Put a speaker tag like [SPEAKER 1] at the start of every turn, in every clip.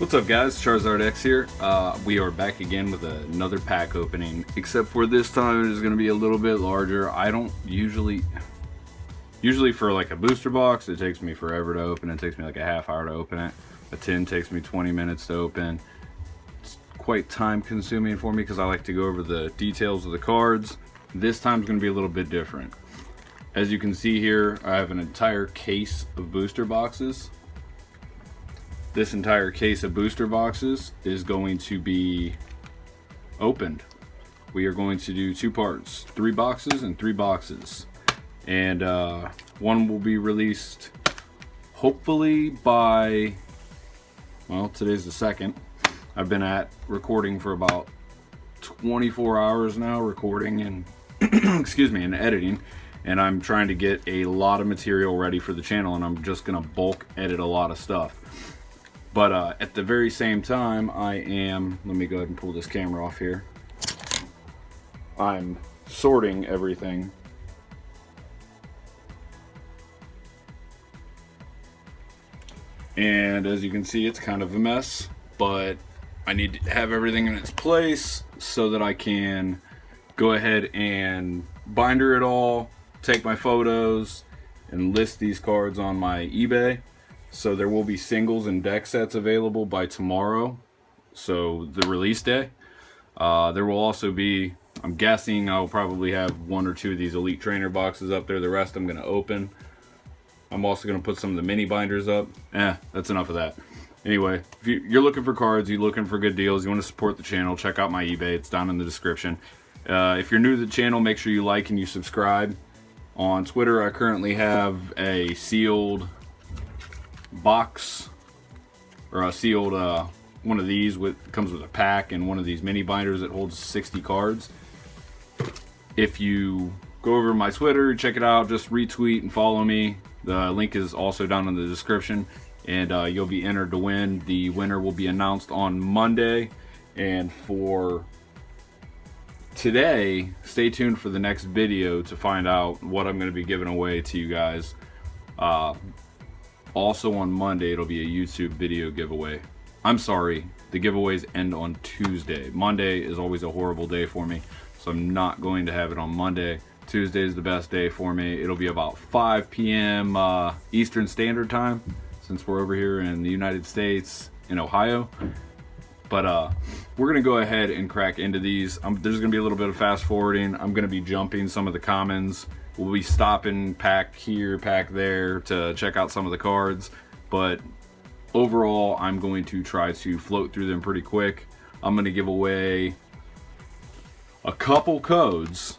[SPEAKER 1] What's up guys, Charizard X here. We are back again with another pack opening, except for this time it is going to be a little bit larger. I don't usually for like a booster box, it takes me forever to open. It takes me like a half hour to open it. A tin takes me 20 minutes to open. It's quite time consuming for me because I like to go over the details of the cards. This time is going to be a little bit different. As you can see here, I have an entire case of booster boxes. This entire case of booster boxes is going to be opened. We are going to do two parts, 3 boxes and 3 boxes. And one will be released hopefully by, well, today's the 2nd. I've been at recording for about 24 hours now, recording and excuse me, and editing. And I'm trying to get a lot of material ready for the channel, and I'm just gonna bulk edit a lot of stuff. But at the very same time, I am, let me go ahead and pull this camera off here. I'm sorting everything. And as you can see, it's kind of a mess, but I need to have everything in its place so that I can go ahead and binder it all, take my photos, and list these cards on my eBay. So there will be singles and deck sets available by tomorrow, so the release day. There will also be, I'm guessing I'll probably have 1 or 2 of these Elite Trainer boxes up there. The rest I'm going to open. I'm also going to put some of the mini binders up. That's enough of that. Anyway, if you're looking for cards, you're looking for good deals, you want to support the channel, check out my eBay. It's down in the description. If you're new to the channel, make sure you like and you subscribe. On Twitter, I currently have a sealed box, or a sealed one of these comes with a pack, and one of these mini binders that holds 60 cards. If you go over my Twitter, check it out, just retweet and follow me. The link is also down in the description, and you'll be entered to win. The winner will be announced on Monday. And for today, stay tuned for the next video to find out what I'm going to be giving away to you guys. Also on Monday, it'll be a YouTube video giveaway. I'm sorry, the giveaways end on Tuesday. Monday is always a horrible day for me, so I'm not going to have it on Monday. Tuesday is the best day for me. It'll be about 5 p.m. Eastern Standard Time, since we're over here in the United States, in Ohio. But we're gonna go ahead and crack into these. There's gonna be a little bit of fast forwarding. I'm gonna be jumping some of the commons. We'll be stopping pack here, pack there to check out some of the cards. But overall, I'm going to try to float through them pretty quick. I'm gonna give away a couple codes,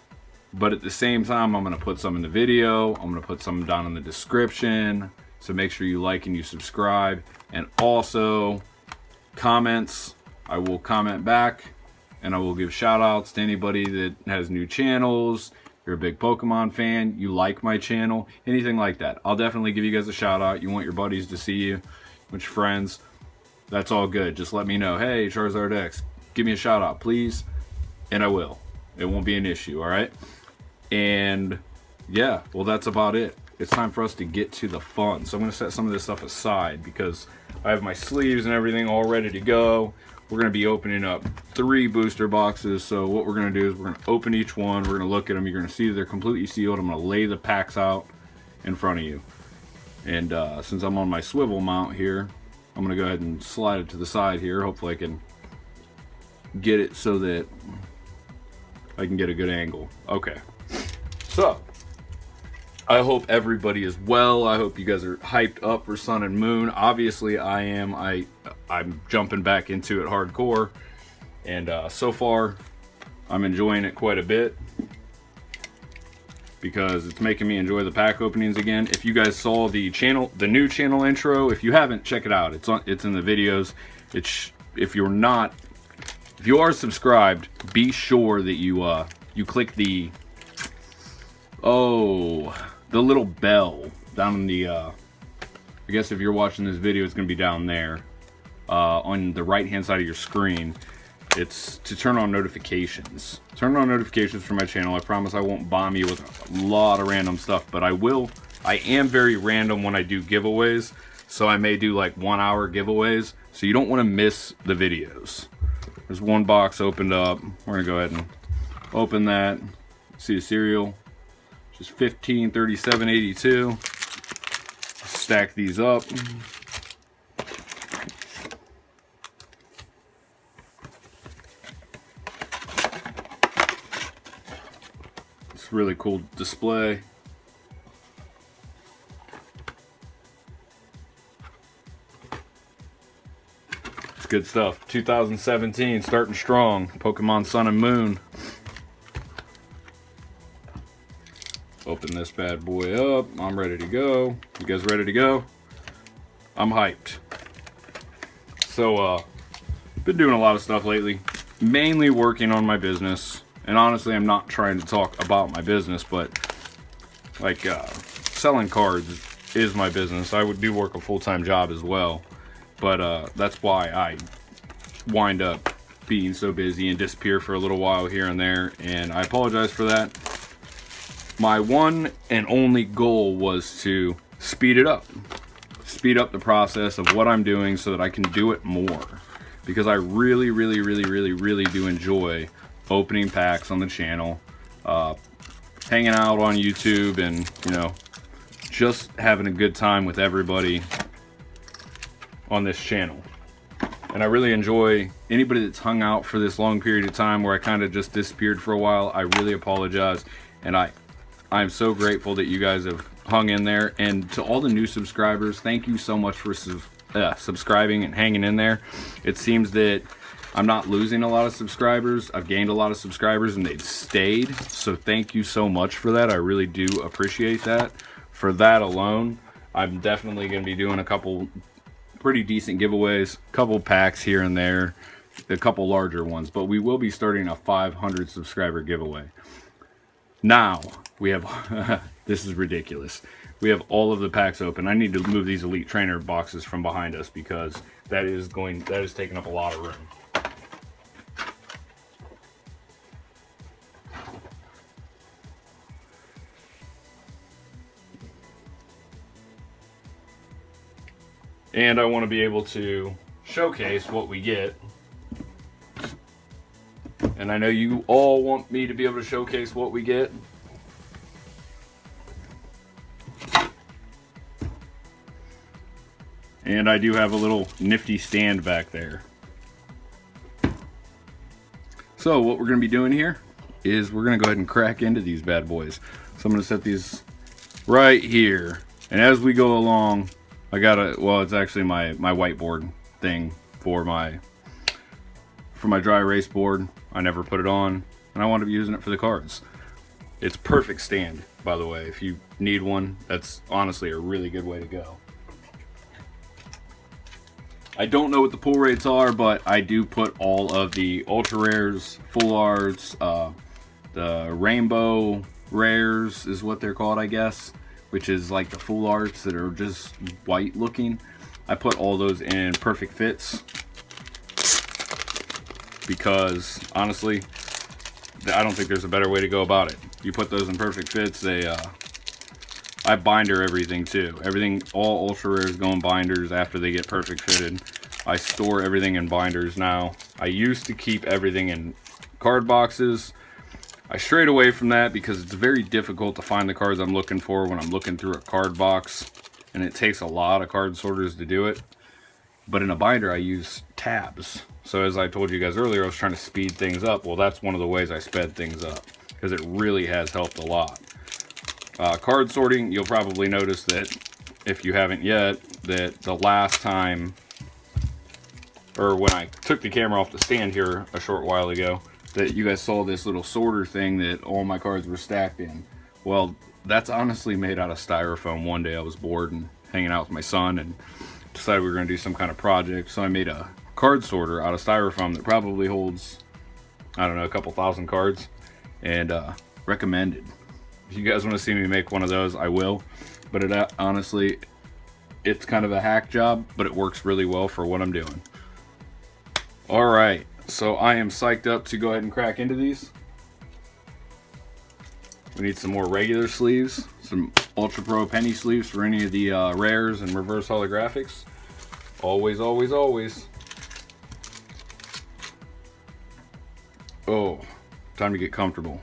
[SPEAKER 1] but at the same time, I'm gonna put some in the video. I'm gonna put some down in the description. So make sure you like and you subscribe. And also, comments. I will comment back, and I will give shout outs to anybody that has new channels. You're a big Pokemon fan, you like my channel, anything like that. I'll definitely give you guys a shout out. You want your buddies to see you, with your friends. That's all good. Just let me know, hey, Charizard X, give me a shout out, please. And I will. It won't be an issue, all right? And yeah, well, that's about it. It's time for us to get to the fun. So I'm gonna set some of this stuff aside because I have my sleeves and everything all ready to go. We're gonna be opening up 3 booster boxes. So what we're gonna do is we're gonna open each one. We're gonna look at them. You're gonna see they're completely sealed. I'm gonna lay the packs out in front of you. And since I'm on my swivel mount here, I'm gonna go ahead and slide it to the side here. Hopefully I can get it so that I can get a good angle. Okay. So I hope everybody is well. I hope you guys are hyped up for Sun and Moon. Obviously I am. I'm jumping back into it hardcore, and so far I'm enjoying it quite a bit because it's making me enjoy the pack openings again. If you guys saw the new channel intro, if you haven't, check it out. It's in the videos. If you are subscribed, be sure that you click the little bell down in the I guess if you're watching this video, it's gonna be down there on the right hand side of your screen. It's to turn on notifications. Turn on notifications for my channel. I promise I won't bomb you with a lot of random stuff, but I am very random when I do giveaways. So I may do like 1 hour giveaways, So you don't want to miss the videos. There's one box opened up. We're gonna go ahead and open that. See the serial, just 15, 37, 82. Stack these up. It's a really cool display. It's good stuff. 2017, starting strong. Pokemon Sun and Moon. Open this bad boy up. I'm ready to go. You guys ready to go? I'm hyped. So, been doing a lot of stuff lately. Mainly working on my business. And honestly, I'm not trying to talk about my business, but like selling cards is my business. I do work a full-time job as well. But that's why I wind up being so busy and disappear for a little while here and there. And I apologize for that. My one and only goal was to speed it up. Speed up the process of what I'm doing so that I can do it more. Because I really do enjoy opening packs on the channel, hanging out on YouTube, and, you know, just having a good time with everybody on this channel. And I really enjoy anybody that's hung out for this long period of time where I kind of just disappeared for a while. I really apologize, and I'm so grateful that you guys have hung in there. And to all the new subscribers, thank you so much for subscribing and hanging in there. It seems that I'm not losing a lot of subscribers. I've gained a lot of subscribers and they've stayed. So thank you so much for that. I really do appreciate that. For that alone, I'm definitely going to be doing a couple pretty decent giveaways, a couple packs here and there, a couple larger ones. But we will be starting a 500 subscriber giveaway. Now, we have, this is ridiculous. We have all of the packs open. I need to move these Elite Trainer boxes from behind us because that is taking up a lot of room. And I want to be able to showcase what we get. And I know you all want me to be able to showcase what we get. And I do have a little nifty stand back there. So what we're going to be doing here is we're going to go ahead and crack into these bad boys. So I'm going to set these right here. And as we go along, I got well, it's actually my whiteboard thing for my dry erase board. I never put it on, and I want to be using it for the cards. It's perfect stand, by the way. If you need one, that's honestly a really good way to go. I don't know what the pull rates are, but I do put all of the ultra rares, full arts, the rainbow rares is what they're called, I guess, which is like the full arts that are just white looking. I put all those in perfect fits because honestly, I don't think there's a better way to go about it. You put those in perfect fits. I binder everything too. Everything, all ultra rares go in binders after they get perfect fitted. I store everything in binders now. I used to keep everything in card boxes. I strayed away from that because it's very difficult to find the cards I'm looking for when I'm looking through a card box, and it takes a lot of card sorters to do it. But in a binder, I use tabs. So as I told you guys earlier, I was trying to speed things up. Well, that's one of the ways I sped things up because it really has helped a lot. Card sorting, you'll probably notice that if you haven't yet, that the last time, or when I took the camera off the stand here a short while ago, that you guys saw this little sorter thing that all my cards were stacked in. Well, that's honestly made out of styrofoam. One day I was bored and hanging out with my son and decided we were going to do some kind of project. So I made a card sorter out of styrofoam that probably holds, I don't know, a couple thousand cards, and recommended. If you guys want to see me make one of those, I will. But it honestly, it's kind of a hack job, but it works really well for what I'm doing. All right, so I am psyched up to go ahead and crack into these. We need some more regular sleeves, some Ultra Pro penny sleeves for any of the rares and reverse holographics. Always, always, always. Oh, time to get comfortable.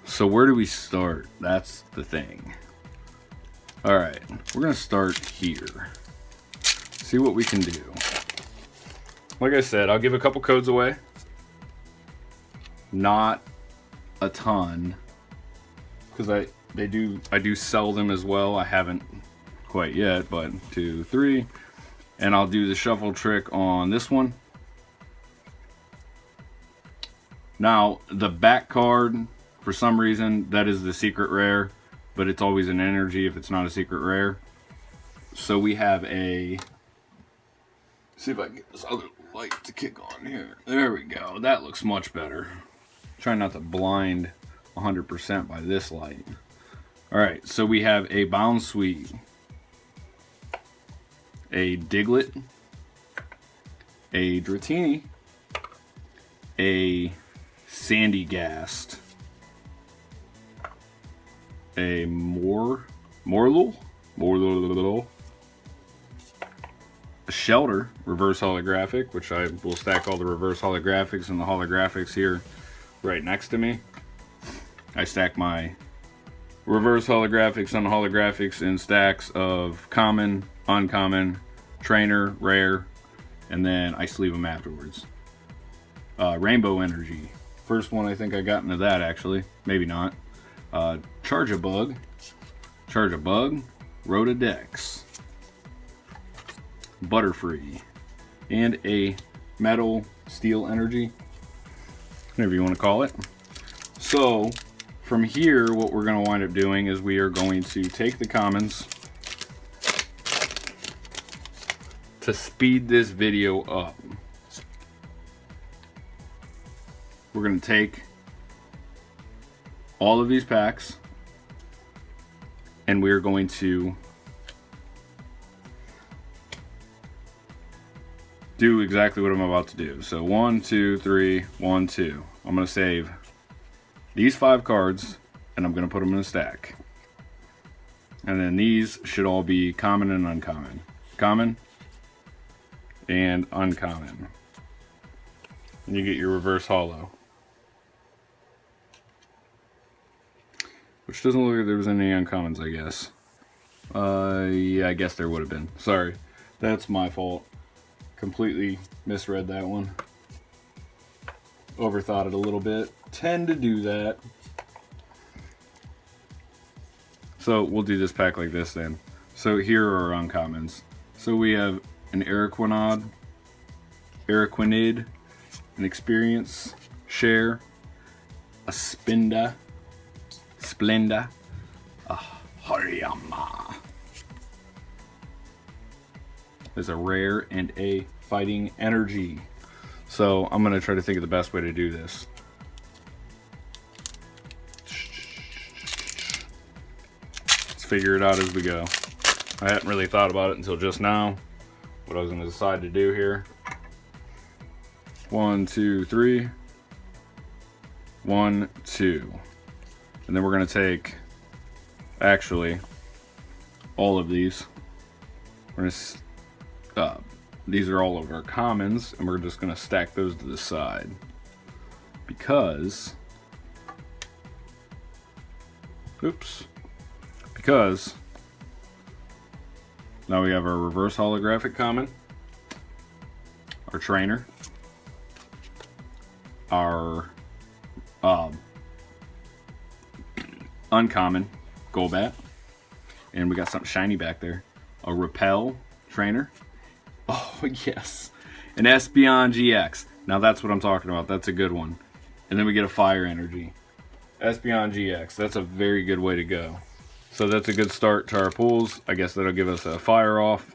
[SPEAKER 1] So where do we start? That's the thing. All right, we're gonna start here. See what we can do. Like I said, I'll give a couple codes away. Not a ton, because I do sell them as well. I haven't quite yet, but 2, 3, and I'll do the shuffle trick on this one. Now the back card, for some reason, that is the secret rare, but it's always an energy if it's not a secret rare. So we have a, see if I can get this other light to kick on here. There we go. That looks much better. Try not to blind 100% by this light. All right, so we have a Bound Sweet, a Diglett, a Dratini, a Sandygast, a Morlul, a Shelter reverse holographic, which I will stack all the reverse holographics and the holographics here right next to me. I stack my reverse holographics and holographics in stacks of common, uncommon, trainer, rare, and then I sleeve them afterwards. Rainbow Energy. First one I think I got into that, actually. Maybe not. Charge-a-Bug, Rotodex, Butterfree, and a Metal Steel Energy, whatever you want to call it. So from here, what we're going to wind up doing is we are going to take the commons to speed this video up. We're going to take all of these packs and we're going to do exactly what I'm about to do. So 1, 2, 3, 1, 2. I'm going to save these 5 cards and I'm going to put them in a stack. And then these should all be common and uncommon. Common and uncommon. And you get your reverse holo. Which doesn't look like there was any uncommons, I guess. Yeah, I guess there would have been. Sorry. That's my fault. Completely misread that one. Overthought it a little bit. Tend to do that. So we'll do this pack like this then. So here are our uncommons. So we have an Araquanid, an Experience, Share, a Splenda, a Hariyama. There's a rare and a Fighting Energy. So I'm going to try to think of the best way to do this. Let's figure it out as we go. I hadn't really thought about it until just now, what I was going to decide to do here. 1, 2, 3. 1, 2. And then we're going to take, actually, all of these. We're going to, these are all of our commons, and we're just going to stack those to the side. Because, because now we have our reverse holographic common, our trainer, our uncommon Golbat, and we got something shiny back there, a Repel trainer. Oh yes, an Espeon GX. Now that's what I'm talking about. That's a good one. And then we get a Fire Energy, Espeon GX. That's a very good way to go. So that's a good start to our pools. I guess that'll give us a fire off.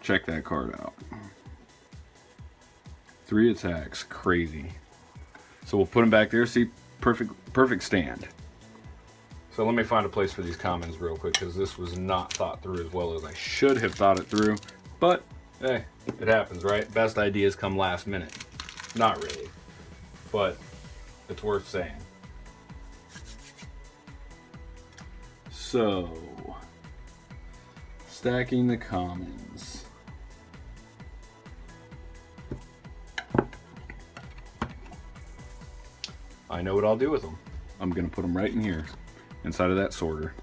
[SPEAKER 1] Check that card out. 3 attacks, crazy. So we'll put them back there. See, perfect stand. So let me find a place for these commons real quick, because this was not thought through as well as I should have thought it through. But Hey, it happens, right? Best ideas come last minute. Not really, but it's worth saying. So, stacking the commons. I know what I'll do with them. I'm going to put them right in here, inside of that sorter.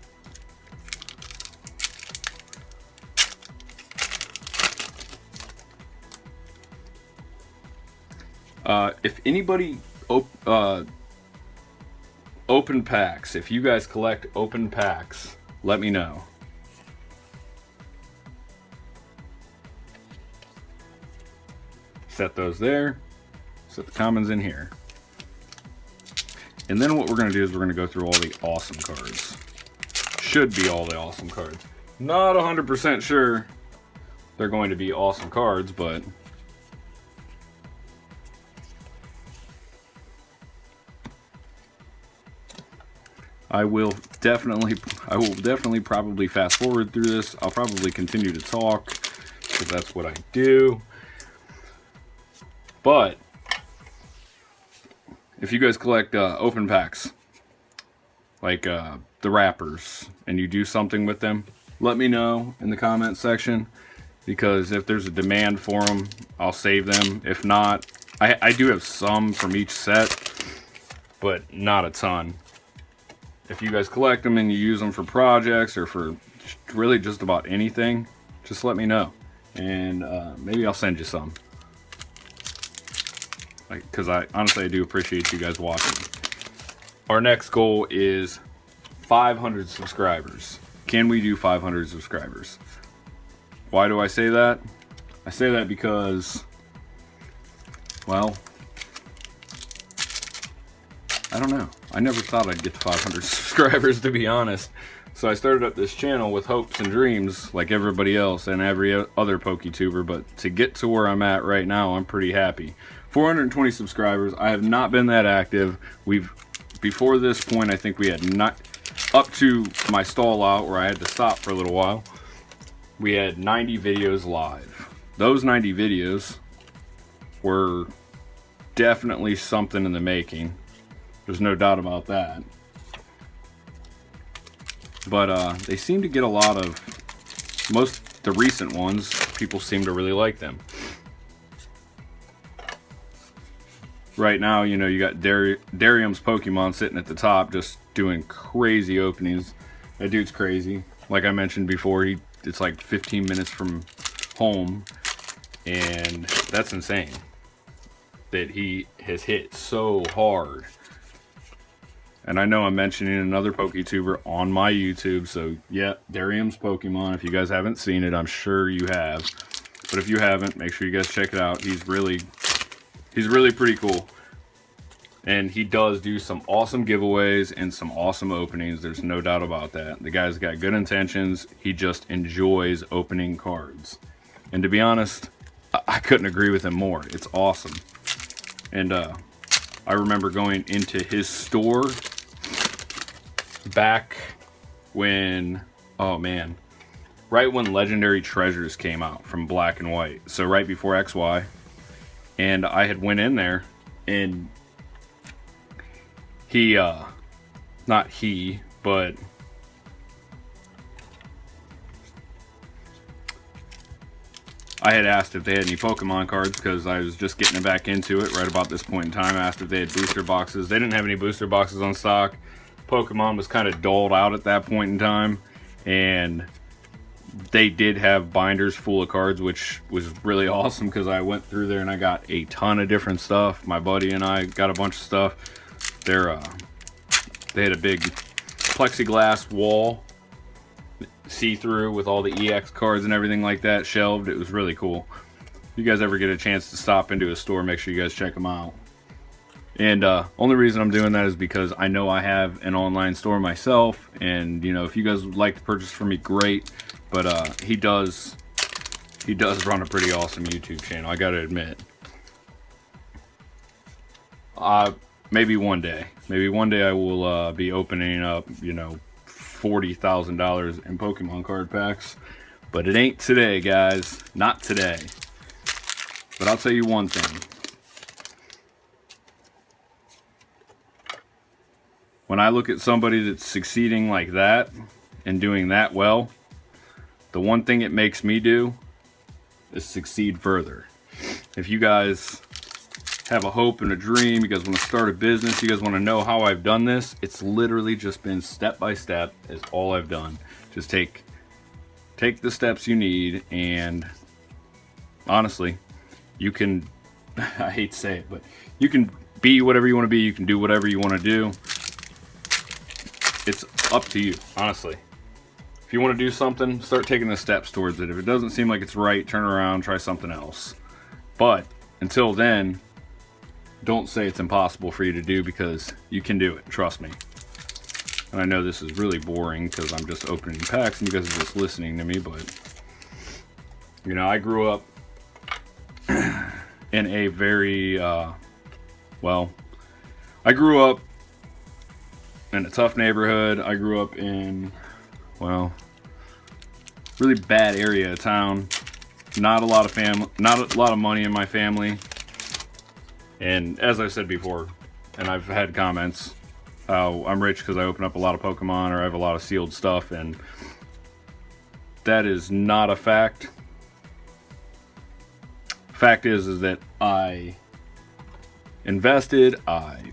[SPEAKER 1] If anybody open packs, if you guys collect open packs, let me know. Set those there. Set the commons in here. And then what we're going to do is we're going to go through all the awesome cards. Should be all the awesome cards. Not 100% sure they're going to be awesome cards, but I will definitely probably fast forward through this. I'll probably continue to talk because that's what I do. But if you guys collect open packs, like the wrappers, and you do something with them, let me know in the comment section, because if there's a demand for them, I'll save them. If not, I do have some from each set, but not a ton. If you guys collect them and you use them for projects or for really just about anything, just let me know, and maybe I'll send you some. Because I honestly do appreciate you guys watching. Our next goal is 500 subscribers. Can we do 500 subscribers? Why do I say that? I say that because, well, I don't know. I never thought I'd get to 500 subscribers, to be honest. So I started up this channel with hopes and dreams, like everybody else and every other PokeTuber. But to get to where I'm at right now, I'm pretty happy. 420 subscribers. I have not been that active. Before this point, I think we had not, up to my stall out where I had to stop for a little while, we had 90 videos live. Those 90 videos were definitely something in the making. There's no doubt about that. But they seem to get a lot of, the recent ones, people seem to really like them. Right now, you know, you got Darium's Pokemon sitting at the top, just doing crazy openings. That dude's crazy. Like I mentioned before, it's like 15 minutes from home, and that's insane. That he has hit so hard. And I know I'm mentioning another PokeTuber on my YouTube, so yeah, Darium's Pokemon. If you guys haven't seen it, I'm sure you have. But if you haven't, make sure you guys check it out. He's really pretty cool. And he does do some awesome giveaways and some awesome openings. There's no doubt about that. The guy's got good intentions. He just enjoys opening cards. And to be honest, I couldn't agree with him more. It's awesome. And I remember going into his store back when, oh man, right when Legendary Treasures came out from Black and White. So right before XY. And I had went in there, and he, not he, but I had asked if they had any Pokemon cards, because I was just getting back into it right about this point in time. I asked if they had booster boxes. They didn't have any booster boxes on stock. Pokemon was kind of dulled out at that point in time, and they did have binders full of cards, which was really awesome, because I went through there and I got a ton of different stuff. My buddy and I got a bunch of stuff. They had a big plexiglass wall, see-through, with all the EX cards and everything like that shelved. It was really cool. If you guys ever get a chance to stop into a store, make sure you guys check them out. And only reason I'm doing that is because I know I have an online store myself, and you know, if you guys would like to purchase from me, great. But he does run a pretty awesome YouTube channel, I gotta admit. Maybe one day I will be opening up, you know, $40,000 in Pokemon card packs. But it ain't today, guys. Not today. But I'll tell you one thing. When I look at somebody that's succeeding like that and doing that well, the one thing it makes me do is succeed further. If you guys have a hope and a dream, you guys want to start a business, you guys want to know how I've done this, it's literally just been step by step is all I've done. Just take the steps you need, and honestly, you can, I hate to say it, but you can be whatever you want to be, you can do whatever you want to do. It's up to you, honestly. If you want to do something, start taking the steps towards it. If it doesn't seem like it's right, turn around, try something else. But until then, don't say it's impossible for you to do, because you can do it, trust me. And I know this is really boring because I'm just opening packs and you guys are just listening to me, but you know, I grew up in a very, I grew up in a tough neighborhood. I grew up in, really bad area of town. Not a lot of money in my family. And as I said before, and I've had comments, I'm rich because I open up a lot of Pokemon, or I have a lot of sealed stuff, and that is not a fact. Fact is that I invested, I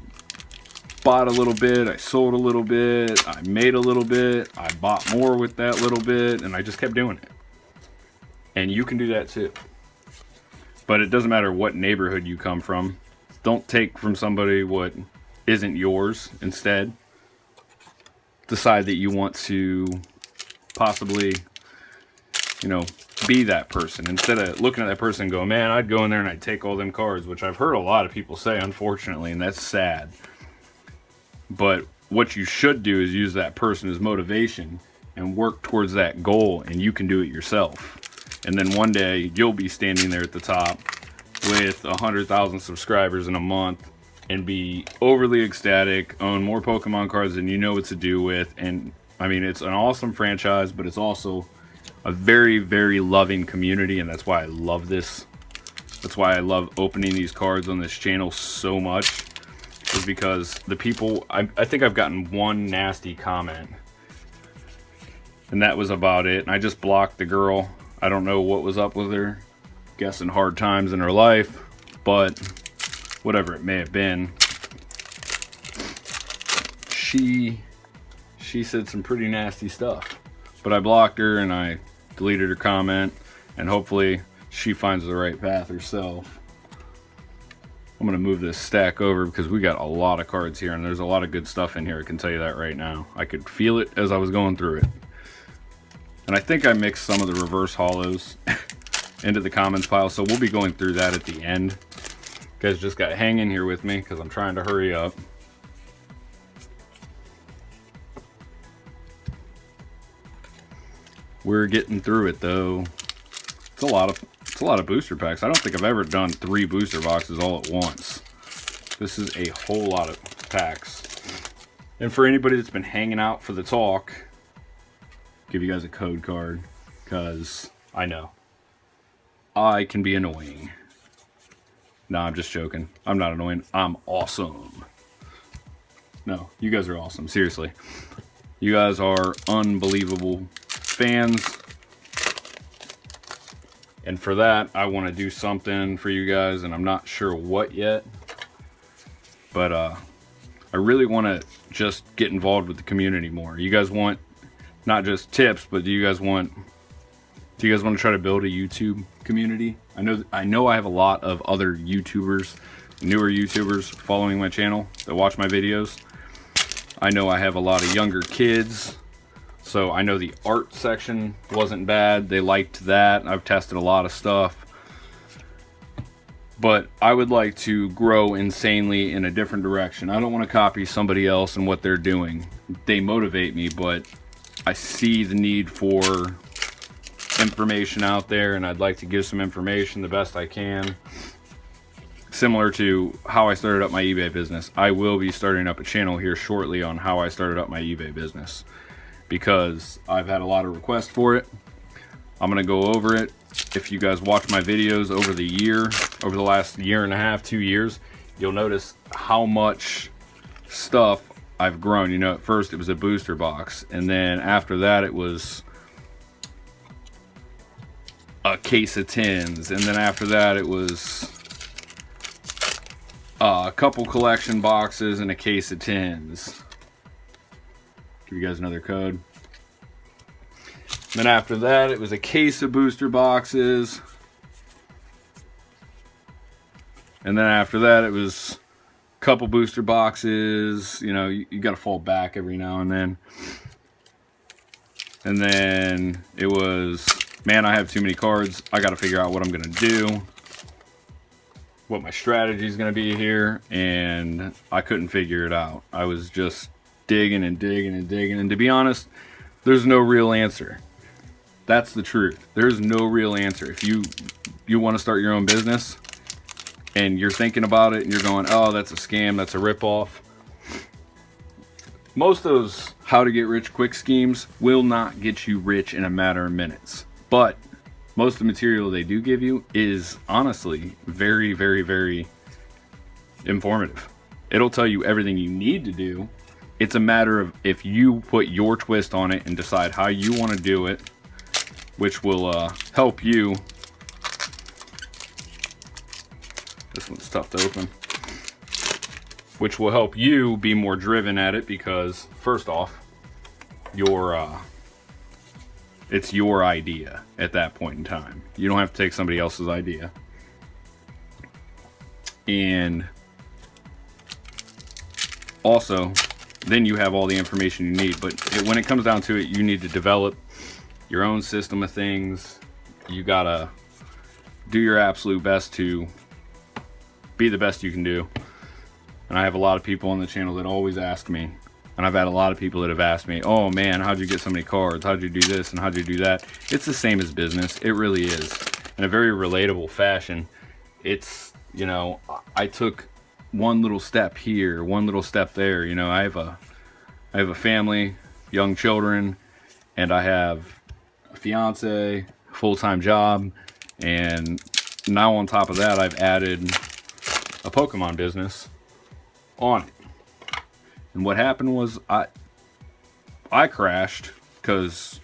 [SPEAKER 1] bought a little bit, I sold a little bit, I made a little bit, I bought more with that little bit, and I just kept doing it. And you can do that too. But it doesn't matter what neighborhood you come from. Don't take from somebody what isn't yours. Instead, decide that you want to possibly, be that person. Instead of looking at that person and go, man, I'd go in there and I'd take all them cards, which I've heard a lot of people say, unfortunately, and that's sad. But what you should do is use that person as motivation and work towards that goal, and you can do it yourself. And then one day you'll be standing there at the top with 100,000 subscribers in a month and be overly ecstatic, own more Pokemon cards than you know what to do with. And I mean, it's an awesome franchise, but it's also a very, very loving community, and that's why I love this. That's why I love opening these cards on this channel so much, is because the people, I think I've gotten one nasty comment, and that was about it. And I just blocked the girl. I don't know what was up with her. Guessing hard times in her life, but whatever it may have been, she said some pretty nasty stuff. But I blocked her and I deleted her comment, and hopefully she finds the right path herself. I'm gonna move this stack over because we got a lot of cards here, and there's a lot of good stuff in here. I can tell you that right now. I could feel it as I was going through it. And I think I mixed some of the reverse hollows into the commons pile, so we'll be going through that at the end. You guys just got to hang in here with me because I'm trying to hurry up. We're getting through it though. It's a lot of booster packs. I don't think I've ever done 3 booster boxes all at once. This is a whole lot of packs. And for anybody that's been hanging out for the talk, give you guys a code card, because I know I can be annoying. No, I'm just joking. I'm not annoying. I'm awesome. No, you guys are awesome. Seriously. You guys are unbelievable fans. And for that, I want to do something for you guys, and I'm not sure what yet. But I really want to just get involved with the community more. You guys want not just tips, but do you guys want to try to build a YouTube community? I know I have a lot of other YouTubers, newer YouTubers following my channel that watch my videos. I know I have a lot of younger kids, so I know the art section wasn't bad. They liked that. I've tested a lot of stuff. But I would like to grow insanely in a different direction. I don't want to copy somebody else and what they're doing. They motivate me, but I see the need for information out there, and I'd like to give some information the best I can. Similar to how I started up my eBay business. I will be starting up a channel here shortly on how I started up my eBay business, because I've had a lot of requests for it. I'm gonna go over it. If you guys watch my videos over the last year and a half, 2 years, you'll notice how much stuff I've grown. You know, at first it was a booster box, and then after that it was a case of tins, and then after that it was a couple collection boxes and a case of tins. Give you guys another code. Then after that it was a case of booster boxes, and then after that it was a couple booster boxes. You know, you got to fall back every now and then. And then it was, man, I have too many cards. I got to figure out what I'm going to do, what my strategy is going to be here. And I couldn't figure it out. I was just digging and digging and digging. And to be honest, there's no real answer. That's the truth. There's no real answer. If you want to start your own business and you're thinking about it and you're going, oh, that's a scam, that's a ripoff. Most of those how to get rich quick schemes will not get you rich in a matter of minutes. But most of the material they do give you is honestly very, very, very informative. It'll tell you everything you need to do. It's a matter of if you put your twist on it and decide how you want to do it, which will help you. This one's tough to open. Which will help you be more driven at it, because first off, it's your idea at that point in time. You don't have to take somebody else's idea. And also, then you have all the information you need. But when it comes down to it, you need to develop your own system of things. You gotta do your absolute best to be the best you can do. And I have a lot of people on the channel that always ask me, and I've had a lot of people that have asked me, oh man, how'd you get so many cards? How'd you do this and how'd you do that? It's the same as business. It really is. In a very relatable fashion. It's, you know, I took one little step here, one little step there. You know, I have a family, young children, and I have a fiance, full-time job, and now on top of that, I've added a Pokemon business on it. And what happened was I crashed, because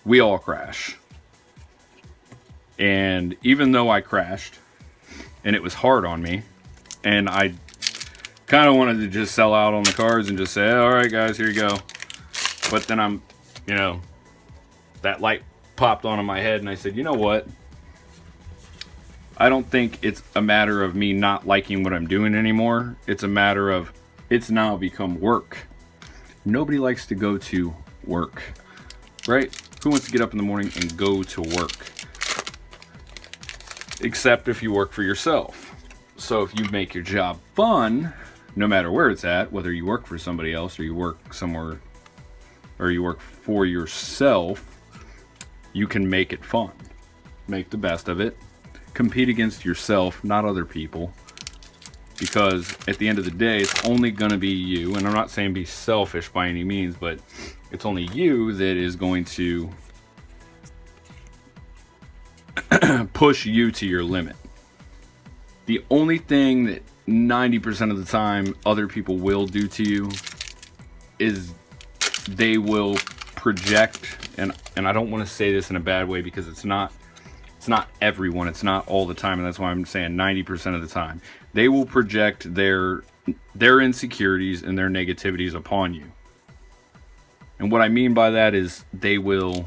[SPEAKER 1] we all crash. And even though I crashed and it was hard on me, and I kind of wanted to just sell out on the cards and just say, all right guys, here you go. But then I'm, you know, that light popped on in my head and I said, you know what? I don't think it's a matter of me not liking what I'm doing anymore. It's a matter of it's now become work. Nobody likes to go to work, right? Who wants to get up in the morning and go to work? Except if you work for yourself. So if you make your job fun, no matter where it's at, whether you work for somebody else or you work somewhere or you work for yourself, you can make it fun. Make the best of it. Compete against yourself, not other people, because at the end of the day, it's only going to be you. And I'm not saying be selfish by any means, but it's only you that is going to push you to your limit. The only thing that 90% of the time other people will do to you is they will project, and I don't want to say this in a bad way, because it's not everyone, it's not all the time, and that's why I'm saying 90% of the time. They will project their insecurities and their negativities upon you. And what I mean by that is they will,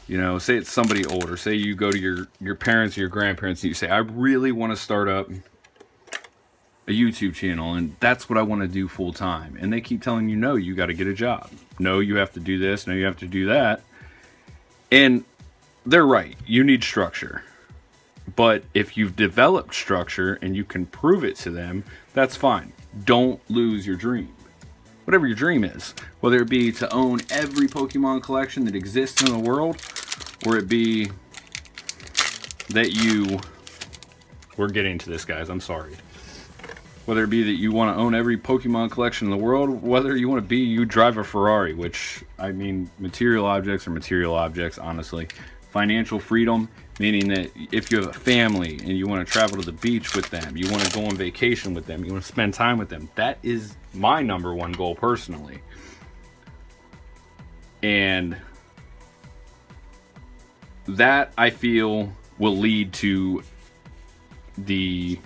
[SPEAKER 1] you know, say it's somebody older. Say you go to your parents or your grandparents and you say, I really want to start up a YouTube channel and that's what I want to do full time. And they keep telling you, no, you got to get a job. No, you have to do this. No, you have to do that. And they're right. You need structure. But if you've developed structure and you can prove it to them, that's fine. Don't lose your dream. Whatever your dream is, whether it be to own every Pokemon collection that exists in the world, or it be that we're getting to this, guys, I'm sorry. Whether it be that you want to own every Pokemon collection in the world, whether you drive a Ferrari, which, I mean, material objects are material objects, honestly. Financial freedom, meaning that if you have a family and you want to travel to the beach with them, you want to go on vacation with them, you want to spend time with them, that is my number one goal personally. And that, I feel, will lead to the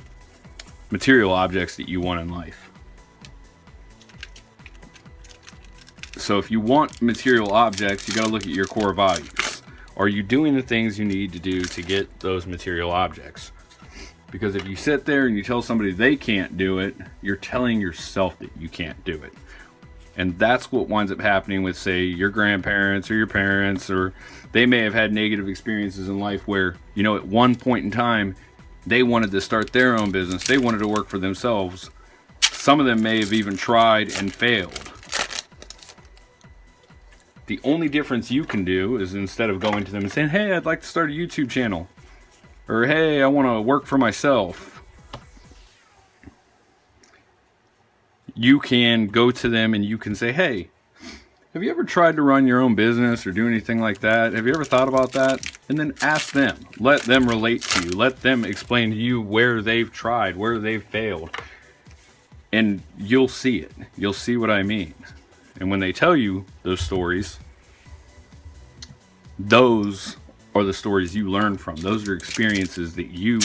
[SPEAKER 1] material objects that you want in life. So if you want material objects, you got to look at your core values. Are you doing the things you need to do to get those material objects? Because if you sit there and you tell somebody they can't do it, you're telling yourself that you can't do it. And that's what winds up happening with, say, your grandparents or your parents, or they may have had negative experiences in life where, you know, at one point in time, they wanted to start their own business. They wanted to work for themselves. Some of them may have even tried and failed. The only difference you can do is, instead of going to them and saying, hey, I'd like to start a YouTube channel, or hey, I want to work for myself, you can go to them and you can say, hey, have you ever tried to run your own business or do anything like that? Have you ever thought about that? And then ask them. Let them relate to you. Let them explain to you where they've tried, where they've failed. And you'll see it. You'll see what I mean. And when they tell you those stories, those are the stories you learn from. Those are experiences that you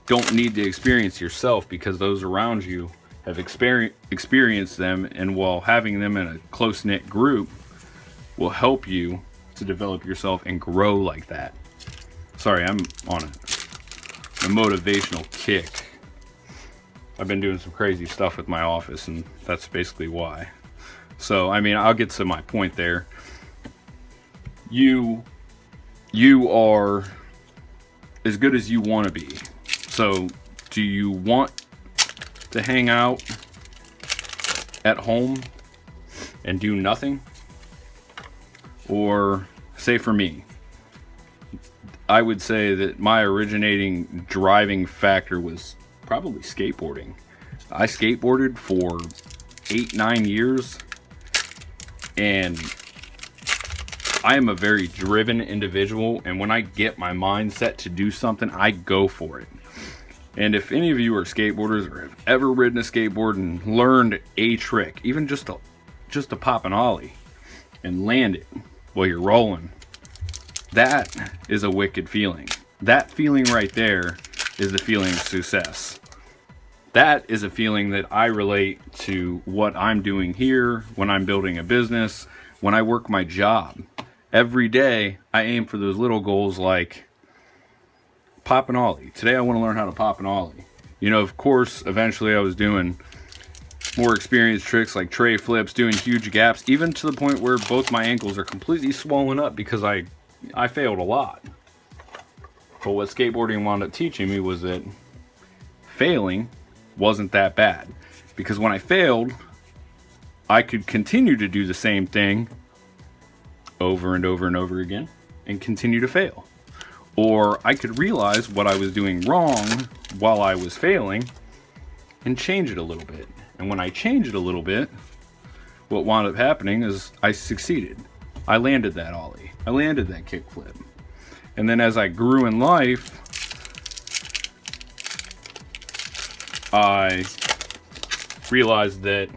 [SPEAKER 1] don't need to experience yourself, because those around you have experienced them, and while having them in a close-knit group will help you to develop yourself and grow like that. Sorry, I'm on a motivational kick. I've been doing some crazy stuff with my office, and that's basically why. So, I mean, I'll get to my point there. You are as good as you want to be. So, do you want to hang out at home and do nothing? Or, say for me, I would say that my originating driving factor was probably skateboarding. I skateboarded for 8-9 years, and I am a very driven individual, and when I get my mind set to do something, I go for it. And if any of you are skateboarders or have ever ridden a skateboard and learned a trick, even just to pop an ollie and land it while you're rolling, that is a wicked feeling. That feeling right there is the feeling of success. That is a feeling that I relate to what I'm doing here, when I'm building a business, when I work my job. Every day, I aim for those little goals like pop an ollie. Today, I want to learn how to pop an ollie. You know, of course, eventually I was doing more experienced tricks like tray flips, doing huge gaps, even to the point where both my ankles are completely swollen up because I failed a lot. But what skateboarding wound up teaching me was that failing wasn't that bad, because when I failed, I could continue to do the same thing over and over and over again and continue to fail. Or I could realize what I was doing wrong while I was failing and change it a little bit. And when I changed it a little bit, what wound up happening is I succeeded. I landed that ollie. I landed that kickflip. And then as I grew in life, I realized that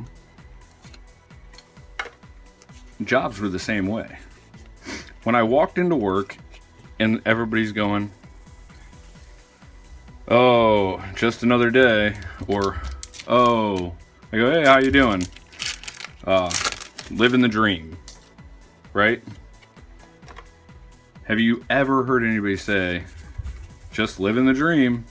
[SPEAKER 1] jobs were the same way. When I walked into work and everybody's going, oh, just another day, or oh, I go, hey, how you doing? Living the dream, right? Have you ever heard anybody say, just living the dream?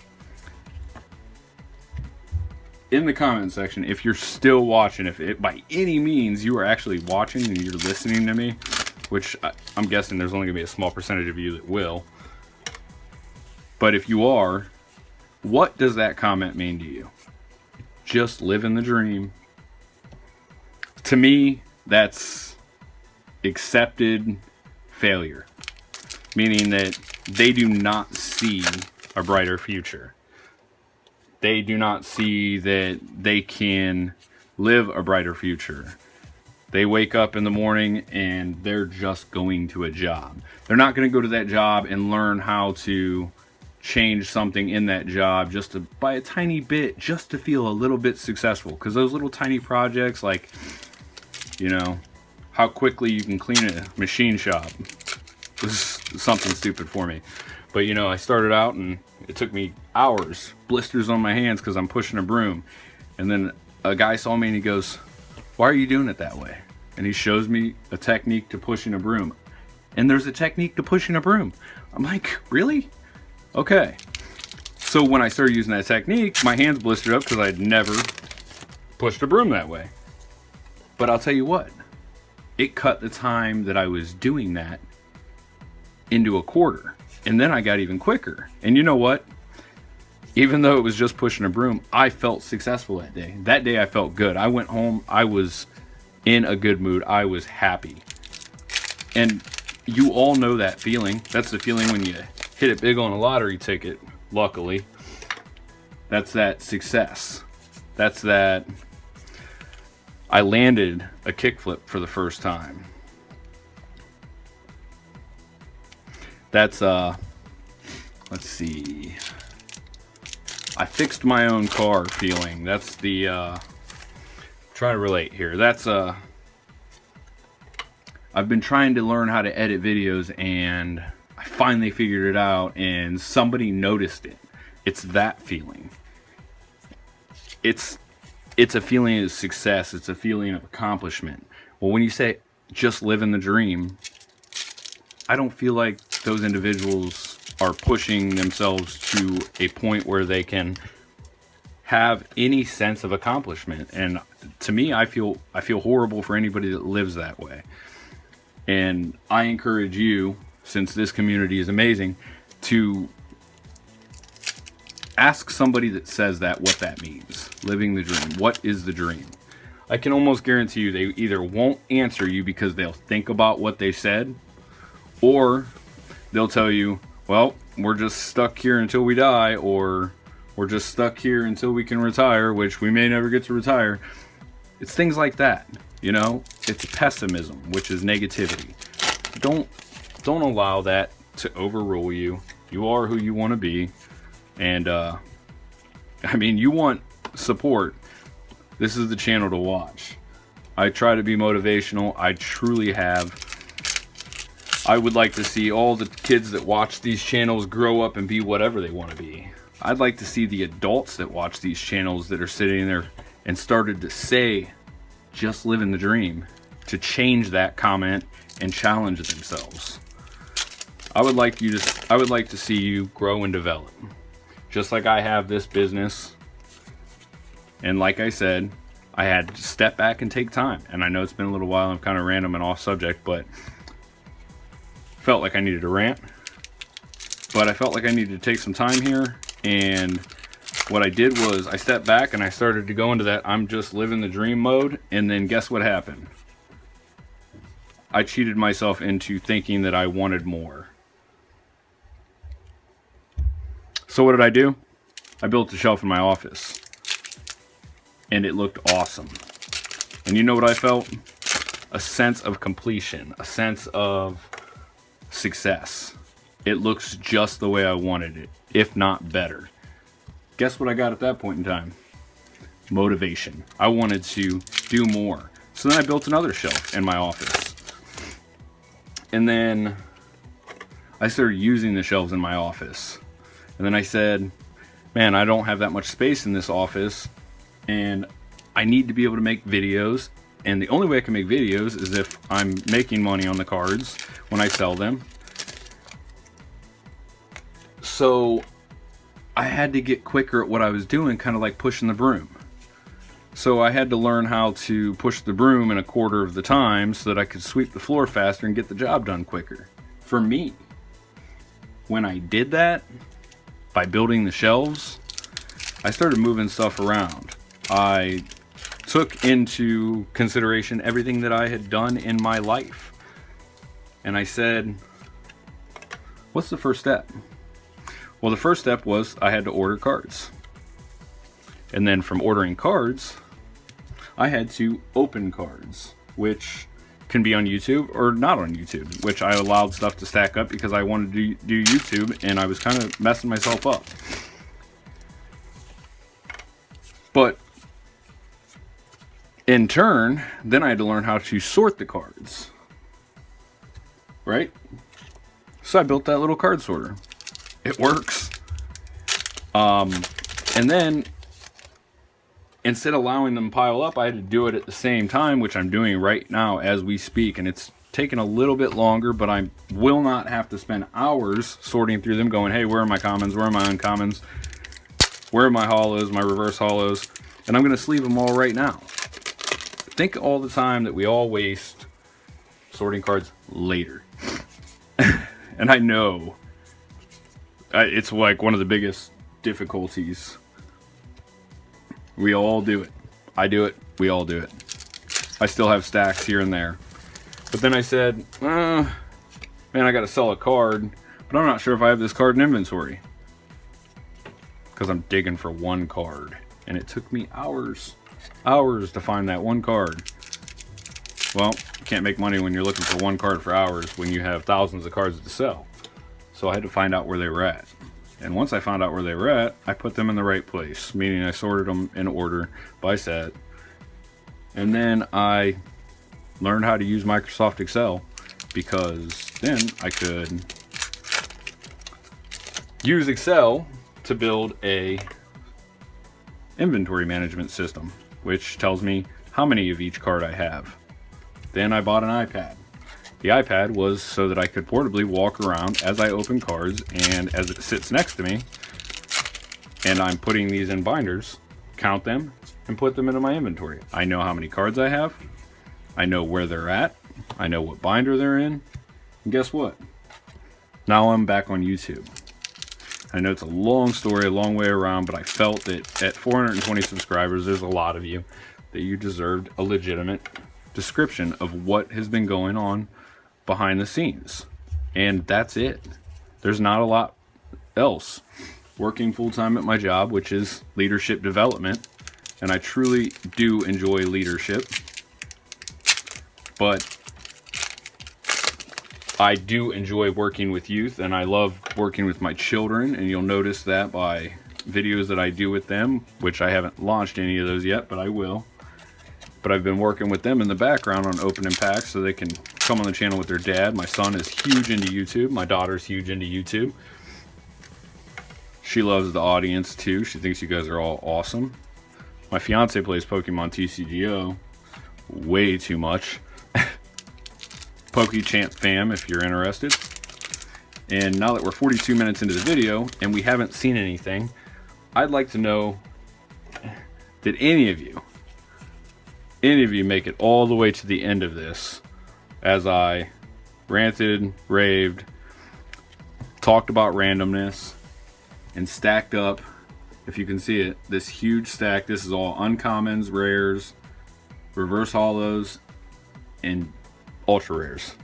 [SPEAKER 1] In the comment section, if you're still watching, if it, by any means you are actually watching and you're listening to me, which I'm guessing there's only going to be a small percentage of you that will. But if you are, what does that comment mean to you? Just living the dream. To me, that's accepted failure. Meaning that they do not see a brighter future. They do not see that they can live a brighter future. They wake up in the morning and they're just going to a job. They're not going to go to that job and learn how to change something in that job just to, by a tiny bit, just to feel a little bit successful. Because those little tiny projects, like, you know, how quickly you can clean a machine shop was something stupid for me. But, you know, I started out and it took me hours, blisters on my hands because I'm pushing a broom. And then a guy saw me and he goes, "Why are you doing it that way?" And he shows me a technique to pushing a broom. And there's a technique to pushing a broom. I'm like, really? Okay. So when I started using that technique, my hands blistered up because I'd never pushed a broom that way. But I'll tell you what, it cut the time that I was doing that into a quarter. And then I got even quicker. And you know what? Even though it was just pushing a broom, I felt successful that day. That day I felt good. I went home, I was in a good mood. I was happy. And you all know that feeling. That's the feeling when you hit it big on a lottery ticket, luckily. That's that success. That's that I landed a kickflip for the first time. That's let's see, I fixed my own car feeling. That's the try to relate here. That's I've been trying to learn how to edit videos and I finally figured it out and somebody noticed it. It's that feeling. It's a feeling of success. It's a feeling of accomplishment. Well, when you say just living the dream, I don't feel like those individuals are pushing themselves to a point where they can have any sense of accomplishment. And to me, I feel horrible for anybody that lives that way. And I encourage you, since this community is amazing, to ask somebody that says that what that means. Living the dream. What is the dream? I can almost guarantee you they either won't answer you because they'll think about what they said, or they'll tell you, well, we're just stuck here until we die, or we're just stuck here until we can retire, which we may never get to retire. It's things like that, you know? It's pessimism, which is negativity. Don't allow that to overrule you. You are who you want to be. And, I mean, you want support. This is the channel to watch. I try to be motivational. I truly have. I would like to see all the kids that watch these channels grow up and be whatever they want to be. I'd like to see the adults that watch these channels that are sitting there and started to say, just living the dream, to change that comment and challenge themselves. I would like to see you grow and develop. Just like I have this business. And like I said, I had to step back and take time. And I know it's been a little while, I'm kind of random and off subject, but felt like I needed to rant. But I felt like I needed to take some time here. And what I did was I stepped back and I started to go into that I'm just living the dream mode. And then guess what happened? I cheated myself into thinking that I wanted more. So what did I do? I built a shelf in my office. And it looked awesome. And you know what I felt? A sense of completion. A sense of success. It looks just the way I wanted it, if not better. Guess what I got at that point in time? Motivation. I wanted to do more. So then I built another shelf in my office. And then I started using the shelves in my office. And then I said, man, I don't have that much space in this office. And I need to be able to make videos. And the only way I can make videos is if I'm making money on the cards when I sell them. So I had to get quicker at what I was doing, kind of like pushing the broom. So I had to learn how to push the broom in a quarter of the time so that I could sweep the floor faster and get the job done quicker. For me, when I did that, by building the shelves, I started moving stuff around. I took into consideration everything that I had done in my life. And I said, what's the first step? Well, the first step was I had to order cards. And then from ordering cards, I had to open cards, which can be on YouTube or not on YouTube, which I allowed stuff to stack up because I wanted to do YouTube, and I was kind of messing myself up. But in turn, then I had to learn how to sort the cards, right? So I built that little card sorter. It works. And then instead of allowing them to pile up, I had to do it at the same time, which I'm doing right now as we speak. And it's taken a little bit longer, but I will not have to spend hours sorting through them going, hey, where are my commons? Where are my uncommons? Where are my hollows, my reverse hollows? And I'm going to sleeve them all right now. Think all the time that we all waste sorting cards later. And I know it's like one of the biggest difficulties. We all do it. I do it. We all do it. I still have stacks here and there. But then I said, man, I got to sell a card, but I'm not sure if I have this card in inventory. Because I'm digging for one card. And it took me hours to find that one card. Well, you can't make money when you're looking for one card for hours when you have thousands of cards to sell. So I had to find out where they were at. And once I found out where they were at, I put them in the right place, meaning I sorted them in order by set. And then I learned how to use Microsoft Excel, because then I could use Excel to build a inventory management system, which tells me how many of each card I have. Then I bought an iPad. The iPad was so that I could portably walk around as I open cards, and as it sits next to me and I'm putting these in binders, count them and put them into my inventory. I know how many cards I have. I know where they're at. I know what binder they're in. And guess what? Now I'm back on YouTube. I know it's a long story, a long way around, but I felt that at 420 subscribers, there's a lot of you, that you deserved a legitimate description of what has been going on behind the scenes. And that's it. There's not a lot else. Working full-time at my job, which is leadership development, and I truly do enjoy leadership, but I do enjoy working with youth, and I love working with my children, and you'll notice that by videos that I do with them, which I haven't launched any of those yet, but I will. But I've been working with them in the background on opening packs so they can come on the channel with their dad. My son is huge into YouTube. My daughter's huge into YouTube. She loves the audience too. She thinks you guys are all awesome. My fiance plays Pokemon TCGO way too much. PokeChamp fam, if you're interested. And now that we're 42 minutes into the video and we haven't seen anything, I'd like to know, did any of you make it all the way to the end of this as I ranted, raved, talked about randomness, and stacked up, if you can see it, this huge stack. This is all uncommons, rares, reverse hollows, and ultra rares.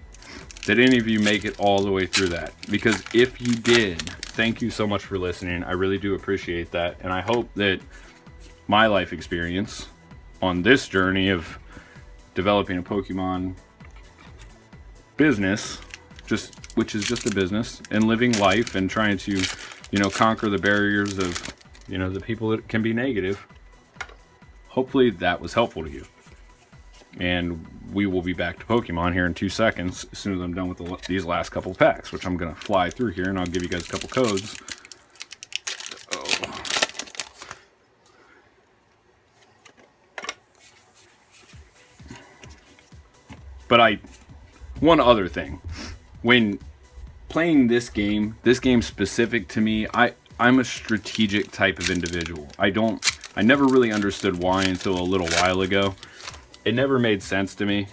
[SPEAKER 1] Did any of you make it all the way through that? Because if you did, thank you so much for listening. I really do appreciate that, and I hope that my life experience on this journey of developing a Pokemon business, which is just a business, and living life and trying to, conquer the barriers of, the people that can be negative. Hopefully that was helpful to you. And we will be back to Pokemon here in 2 seconds as soon as I'm done with these last couple packs, which I'm going to fly through here, and I'll give you guys a couple codes. But one other thing, when playing this game specific to me, I'm a strategic type of individual. I never really understood why until a little while ago. It never made sense to me,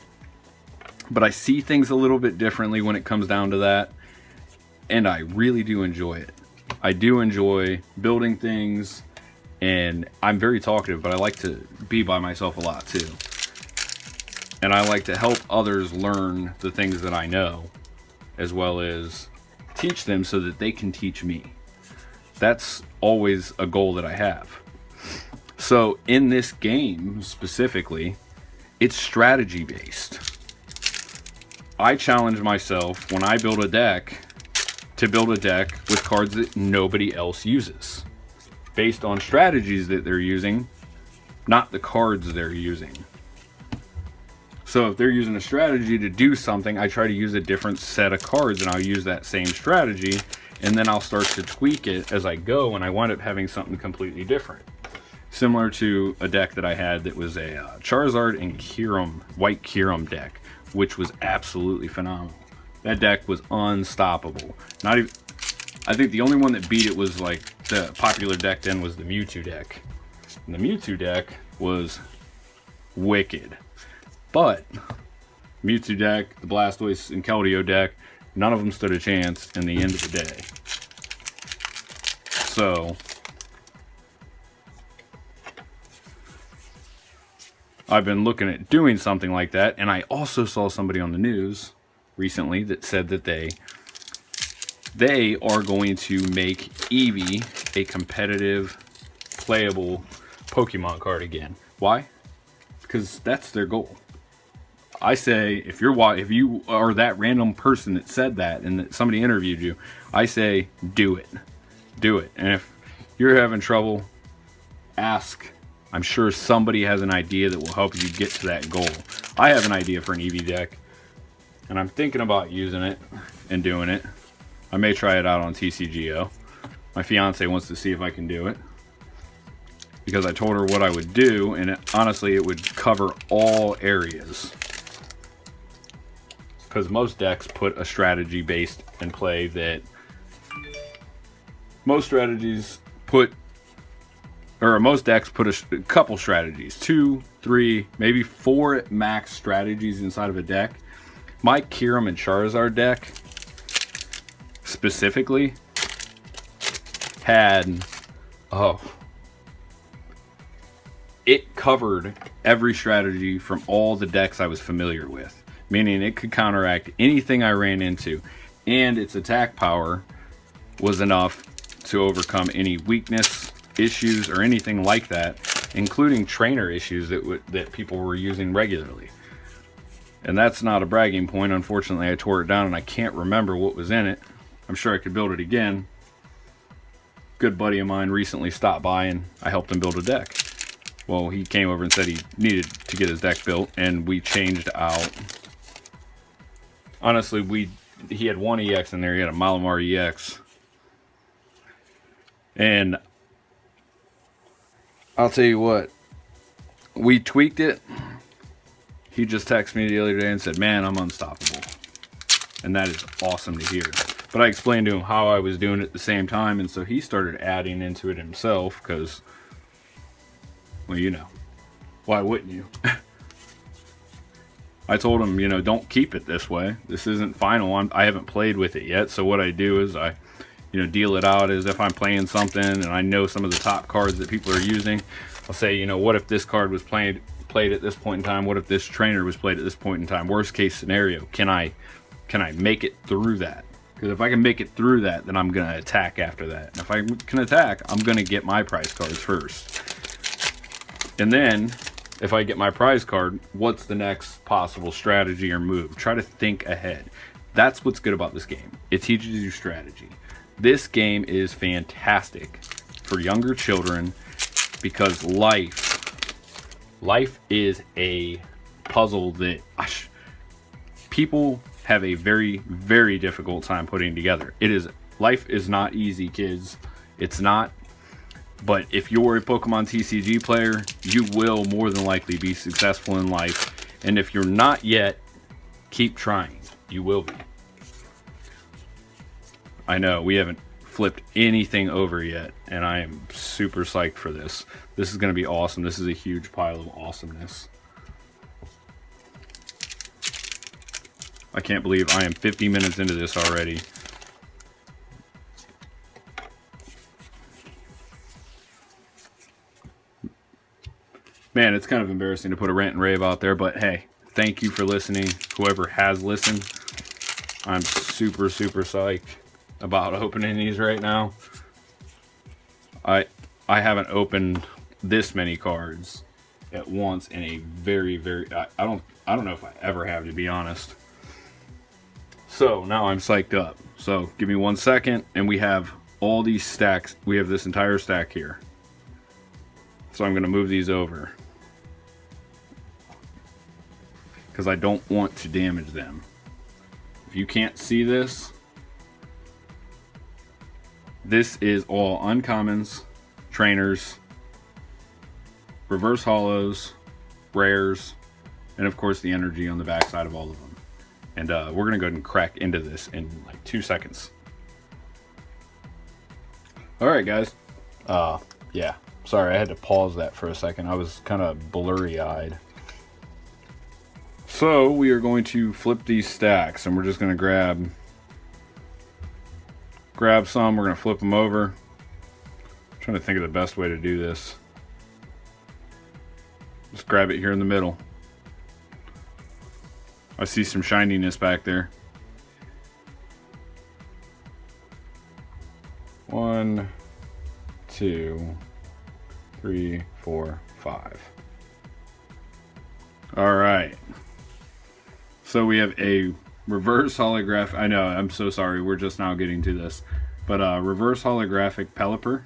[SPEAKER 1] but I see things a little bit differently when it comes down to that, and I really do enjoy it. I do enjoy building things, and I'm very talkative, but I like to be by myself a lot too. And I like to help others learn the things that I know, as well as teach them so that they can teach me. That's always a goal that I have. So in this game specifically, it's strategy based. I challenge myself when I build a deck to build a deck with cards that nobody else uses, based on strategies that they're using, not the cards they're using. So if they're using a strategy to do something, I try to use a different set of cards, and I'll use that same strategy, and then I'll start to tweak it as I go, and I wind up having something completely different. Similar to a deck that I had that was a Charizard and Kyurem, white Kyurem deck, which was absolutely phenomenal. That deck was unstoppable. Not even, I think the only one that beat it was like the popular deck then was the Mewtwo deck. And the Mewtwo deck was wicked. But Mewtwo deck, the Blastoise and Keldeo deck, none of them stood a chance in the end of the day. So I've been looking at doing something like that, and I also saw somebody on the news recently that said that they are going to make Eevee a competitive, playable Pokemon card again. Why? Because that's their goal. I say, if you are that random person that said that and that somebody interviewed you, I say, do it. Do it. And if you're having trouble, ask. I'm sure somebody has an idea that will help you get to that goal. I have an idea for an Eevee deck, and I'm thinking about using it and doing it. I may try it out on TCGO. My fiance wants to see if I can do it, because I told her what I would do, and honestly, it would cover all areas. Because most decks put a strategy based in play that most decks put a couple strategies, 2, 3, maybe 4 at max strategies inside of a deck. My Kyurem and Charizard deck specifically had, it covered every strategy from all the decks I was familiar with, meaning it could counteract anything I ran into, and its attack power was enough to overcome any weakness, issues, or anything like that, including trainer issues that people were using regularly. And that's not a bragging point. Unfortunately, I tore it down and I can't remember what was in it. I'm sure I could build it again. Good buddy of mine recently stopped by and I helped him build a deck. Well, he came over and said he needed to get his deck built, and we changed out. Honestly, he had one EX in there. He had a Malamar EX. And I'll tell you what, we tweaked it. He just texted me the other day and said, man, I'm unstoppable. And that is awesome to hear. But I explained to him how I was doing it at the same time, and so he started adding into it himself, because, well, you know, why wouldn't you? I told him, you know, don't keep it this way. This isn't final. I haven't played with it yet, so what I do is I, you know, deal it out as if I'm playing something and I know some of the top cards that people are using. I'll say, you know, what if this card was played at this point in time? What if this trainer was played at this point in time? Worst case scenario, can I make it through that? Because if I can make it through that, then I'm going to attack after that. And if I can attack, I'm going to get my prize cards first. And then, if I get my prize card, what's the next possible strategy or move? Try to think ahead. That's what's good about this game. It teaches you strategy. This game is fantastic for younger children because life is a puzzle that people have a very, very difficult time putting together. Life is not easy, kids. It's not. But if you're a Pokemon TCG player, you will more than likely be successful in life. And if you're not yet, keep trying. You will be. I know we haven't flipped anything over yet, and I am super psyched for this. This is going to be awesome. This is a huge pile of awesomeness. I can't believe I am 50 minutes into this already. Man, it's kind of embarrassing to put a rant and rave out there, but hey, thank you for listening. Whoever has listened, I'm super, super psyched about opening these right now. I haven't opened this many cards at once in a very, very. I don't know if I ever have, to be honest. So now I'm psyched up. So give me 1 second, and we have all these stacks. We have this entire stack here. So I'm going to move these over because I don't want to damage them. If you can't see this, this is all uncommons, trainers, reverse hollows, rares, and of course the energy on the backside of all of them. And we're going to go ahead and crack into this in like 2 seconds. Alright guys. Yeah. Sorry, I had to pause that for a second. I was kind of blurry-eyed. So we are going to flip these stacks, and we're just going to grab some. We're going to flip them over. I'm trying to think of the best way to do this. Just grab it here in the middle. I see some shininess back there. 1, 2, 3, 4, 5. All right. So we have a reverse holographic. I know, I'm so sorry. We're just now getting to this. But reverse holographic Pelipper.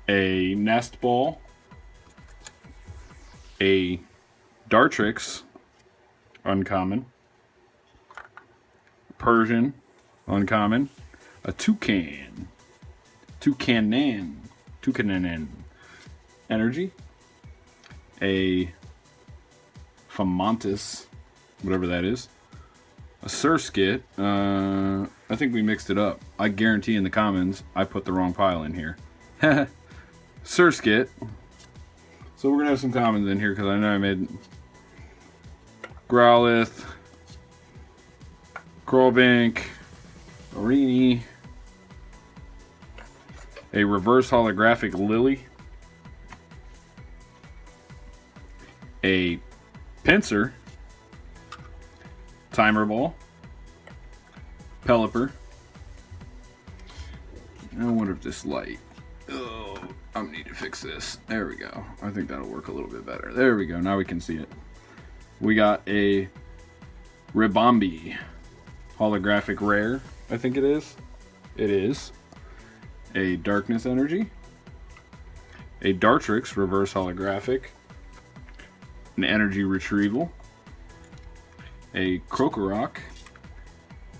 [SPEAKER 1] A Nest Ball. A Dartrix, uncommon. Persian, uncommon. A Toucan. Toucanen. Energy. A Fomantis, whatever that is. A Surskit. I think we mixed it up. I guarantee in the comments I put the wrong pile in here. Surskit. So we're going to have some commons in here because I know I made Growlithe, Crawlbank, Arini, a reverse holographic Lily, a Pinsir, Timer Ball, Pelipper. I wonder if this light. Oh, I need to fix this. There we go. I think that'll work a little bit better. There we go. Now we can see it. We got a Ribombee holographic rare, I think it is. It is. A Darkness Energy. A Dartrix reverse holographic. An Energy Retrieval. A Krokorok.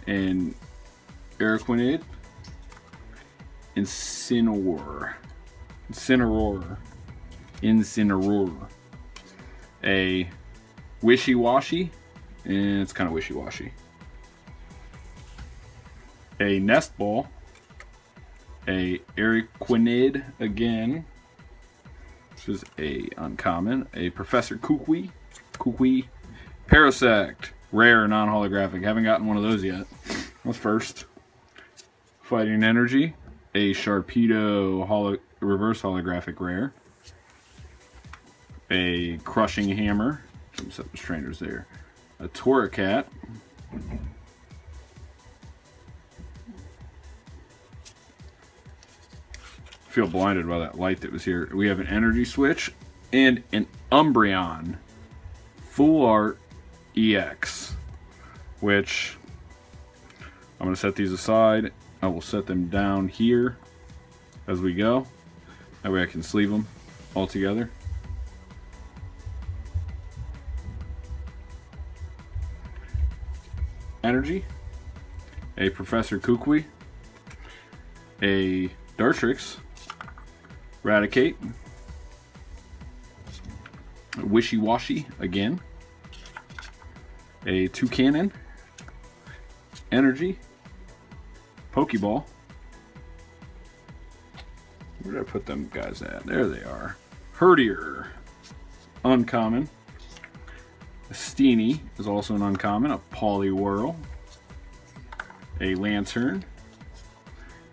[SPEAKER 1] An Araquanid. Incineroar. A Wishy-Washy, and it's kind of wishy-washy. A Nest Ball. A Araquanid again. This is a uncommon. A Professor Kukui. Parasect. Rare, non-holographic. Haven't gotten one of those yet. That's first. Fighting Energy. A Sharpedo reverse holographic rare. A Crushing Hammer. Some set the trainers there. A Torracat. Feel blinded by that light that was here. We have an Energy Switch and an Umbreon Full Art EX, which I'm going to set these aside. I will set them down here as we go. That way I can sleeve them all together. Energy, a Professor Kukui, a Dartrix, Raticate, Wishy-Washy again, a Toucanen, Energy, Pokeball. Where did I put them guys at? There they are. Herdier, uncommon. A Steenie is also an uncommon. A Poliwhirl, a Lantern,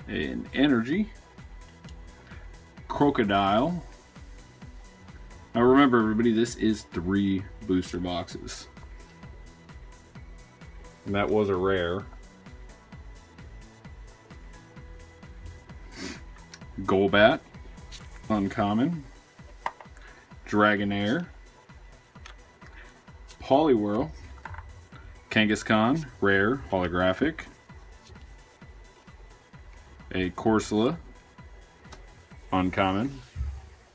[SPEAKER 1] an Energy, Crocodile. Now remember, everybody, this is 3 booster boxes. And that was a rare. Golbat, uncommon. Dragonair, Poliwhirl, Kangaskhan, rare, holographic. A Corsola, uncommon.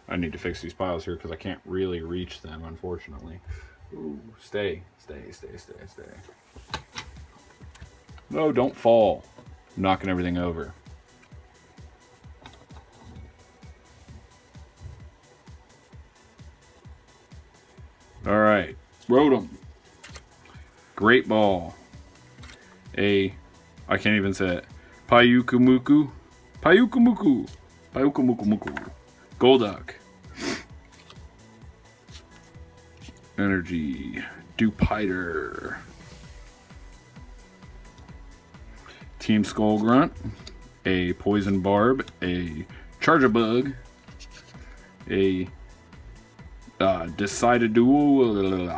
[SPEAKER 1] I need to fix these piles here because I can't really reach them, unfortunately. Ooh, stay. No, don't fall. I'm knocking everything over. All right, Rotom, Great Ball, I can't even say it, Pyukumuku, Golduck, Energy, Dupiter, Team Skullgrunt, a Poison Barb, a Charjabug, a Decided Duel.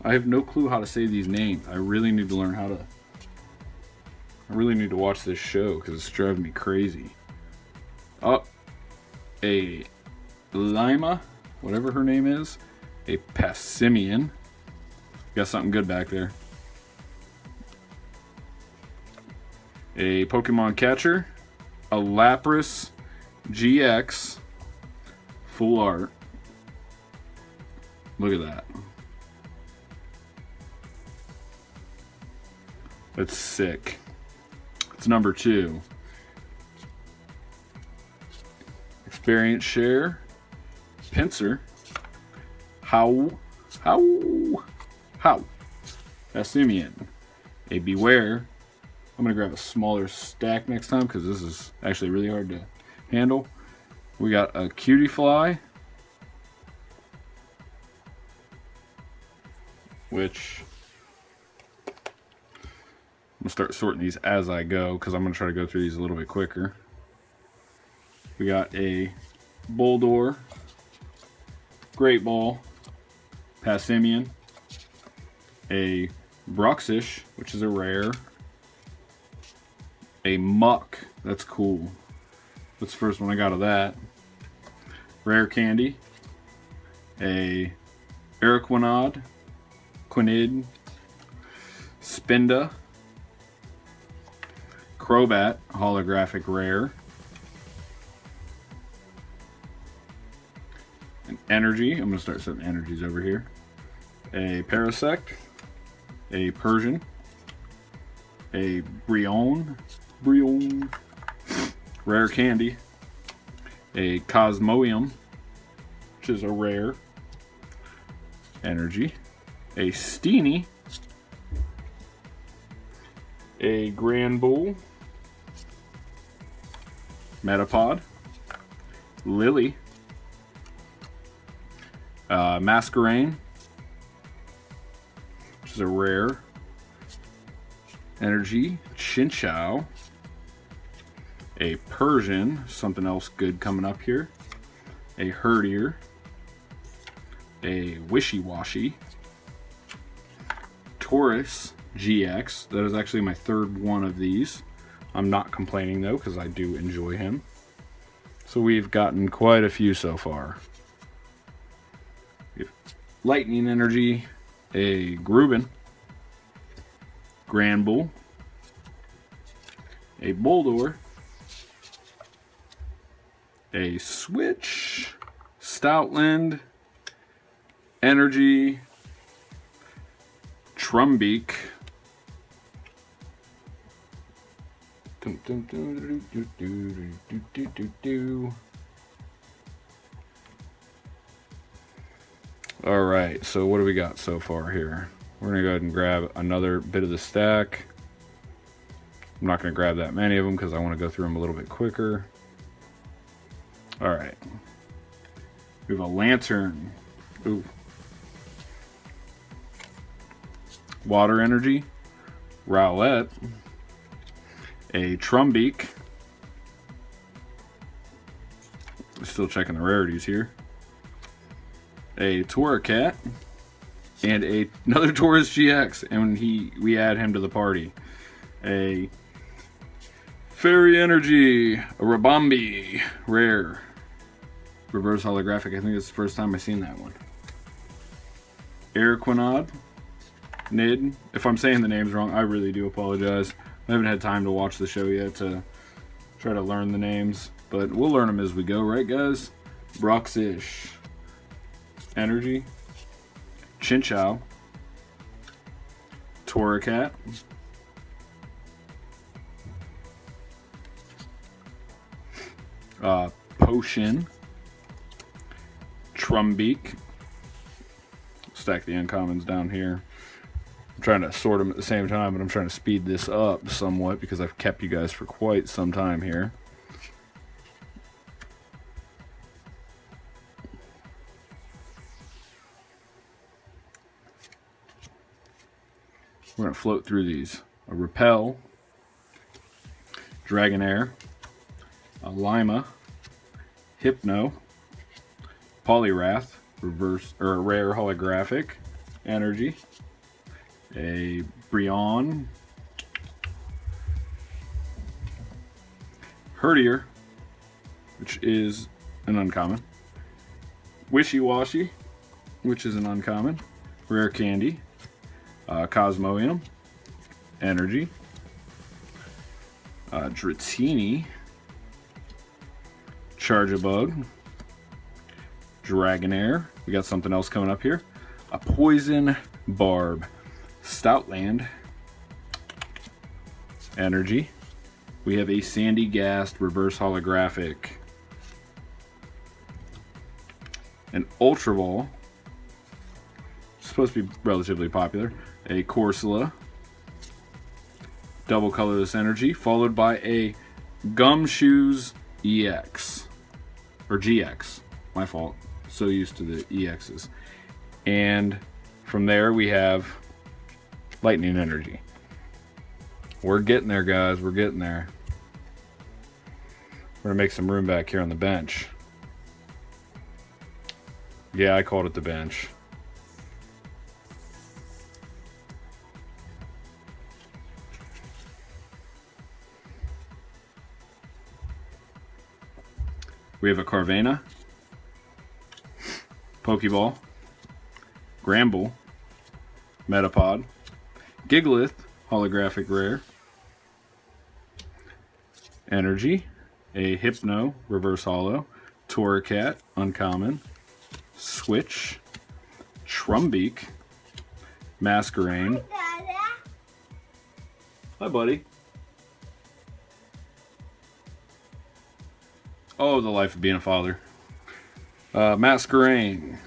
[SPEAKER 1] I have no clue how to say these names. I really need to learn how to. I really need to watch this show because it's driving me crazy. Oh, a Lima, whatever her name is, a Passimian. Got something good back there. A Pokemon Catcher, a Lapras GX, full art. Look at that. That's sick. It's number 2. Experience Share, Pinsir, How, Passimian, a Beware. I'm gonna grab a smaller stack next time because this is actually really hard to handle. We got a Cutie Fly, which I'm gonna start sorting these as I go because I'm gonna try to go through these a little bit quicker. We got a Boldore, Great Ball, Passimian, a Bruxish, which is a rare, a Muck, that's cool. That's the first one I got of that. Rare Candy, a Araquanid, Spinda, Crobat, holographic rare, an Energy. I'm going to start setting energies over here. A Parasect, a Persian, a Brionne, Rare Candy, a Cosmoem, which is a rare, Energy, a Steenie, a Granbull, Metapod, Lily, Masquerain, which is a rare, Energy, Chinchou, a Persian, something else good coming up here, a Herdier, a Wishy-Washy, Taurus GX. That is actually my third one of these. I'm not complaining though because I do enjoy him. So we've gotten quite a few so far. We have Lightning Energy, a Gruben, Granbull, a Boldore, a Switch, Stoutland, Energy, Trumbeak, all right, so what do we got so far here? We're gonna go ahead and grab another bit of the stack. I'm not gonna grab that many of them because I want to go through them a little bit quicker. All right, we have a Lantern, ooh, Water Energy, Rowlet, a Trumbeak, still checking the rarities here, a Torracat, and another Taurus GX, and we add him to the party. A Fairy Energy, a Rabambi, rare. Reverse holographic. I think it's the first time I've seen that one. Araquanid, Nid. If I'm saying the names wrong, I really do apologize. I haven't had time to watch the show yet to try to learn the names, but we'll learn them as we go, right, guys? Broxish, Energy, Chinchou, Torracat, Potion, Trumbeak. Stack the uncommons down here. I'm trying to sort them at the same time, but I'm trying to speed this up somewhat because I've kept you guys for quite some time here. We're going to float through these. A Repel, Dragonair, a Lima, Hypno, Poliwrath, reverse or a rare holographic energy, a Brionne, Herdier, which is an uncommon, Wishy-Washy, which is an uncommon, Rare Candy, Cosmoem, Energy, Dratini, Charjabug, Dragonair. We got something else coming up here. A Poison Barb, Stoutland, Energy. We have a Sandygast reverse holographic, an Ultra Ball, supposed to be relatively popular, a Corsola, double colorless energy, followed by a Gumshoes EX, or GX, my fault, so used to the EXs. And from there we have Lightning Energy. We're getting there, guys, we're getting there. We're gonna make some room back here on the bench. Yeah, I called it the bench. We have a Carvana, Pokeball, Gramble, Metapod, Gigalith, holographic rare, Energy, a Hypno, reverse holo, Torracat, uncommon, Switch, Trumbeak, Masquerain. Hi, buddy. Oh, the life of being a father. Masquerain,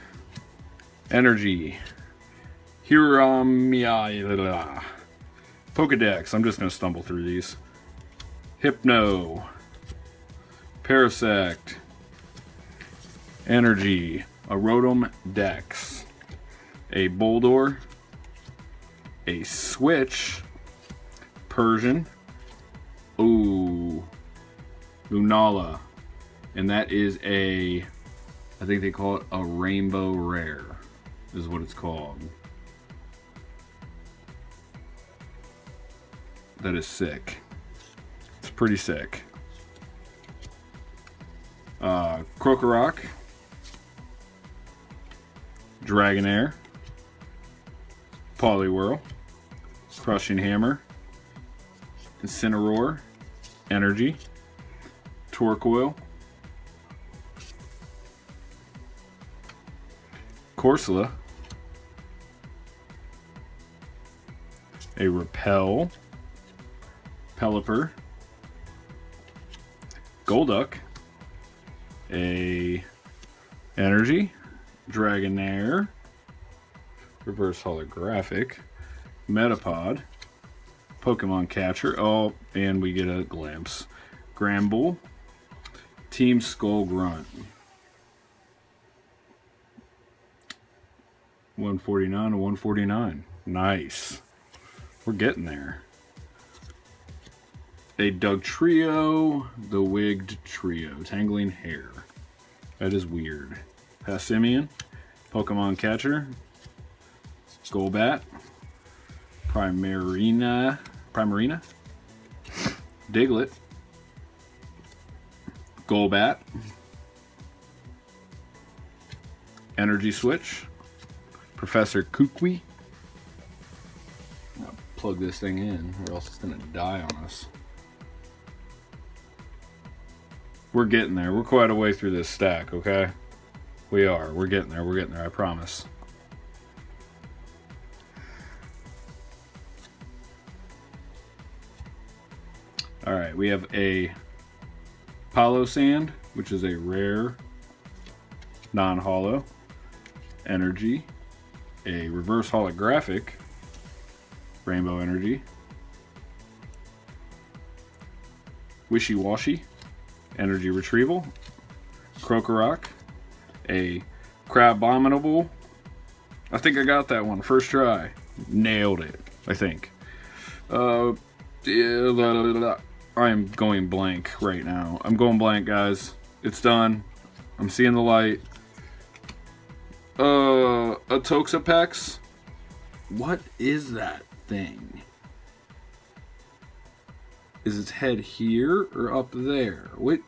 [SPEAKER 1] Energy, Hiramia, Pokedex. I'm just going to stumble through these. Hypno, Parasect, Energy, a Rotom Dex, a Boldor, a Switch, Persian, ooh, Lunala. And that is a, I think they call it a Rainbow Rare, is what it's called. That is sick. It's pretty sick. Krokorok, Dragonair, Poliwhirl, Crushing Hammer, Incineroar, Energy, Torkoal, Corsola, a Repel, Pelipper, Golduck, a Energy, Dragonair, reverse holographic, Metapod, Pokemon Catcher, oh, and we get a glimpse, Gramble, Team Skull Grunt. 149 to 149. Nice. We're getting there. A Dugtrio, the Wigged Trio, Tangling Hair. That is weird. Passimian, Pokemon Catcher, Golbat, Primarina, Diglett, Golbat, Energy Switch, Professor Kukui. I'll plug this thing in or else it's going to die on us. We're getting there. We're quite a way through this stack, okay? We are. We're getting there. We're getting there, I promise. Alright, we have a Palo Sand, which is a rare non-holo energy, a reverse holographic rainbow energy, Wishy Washy energy retrieval, Krokorok, a Crabominable. I think I got that one first try. Nailed it, I think. I am going blank right now. I'm going blank, guys. It's done. I'm seeing the light. A Toxapex. What is that thing? Is its head here or up there? Wait.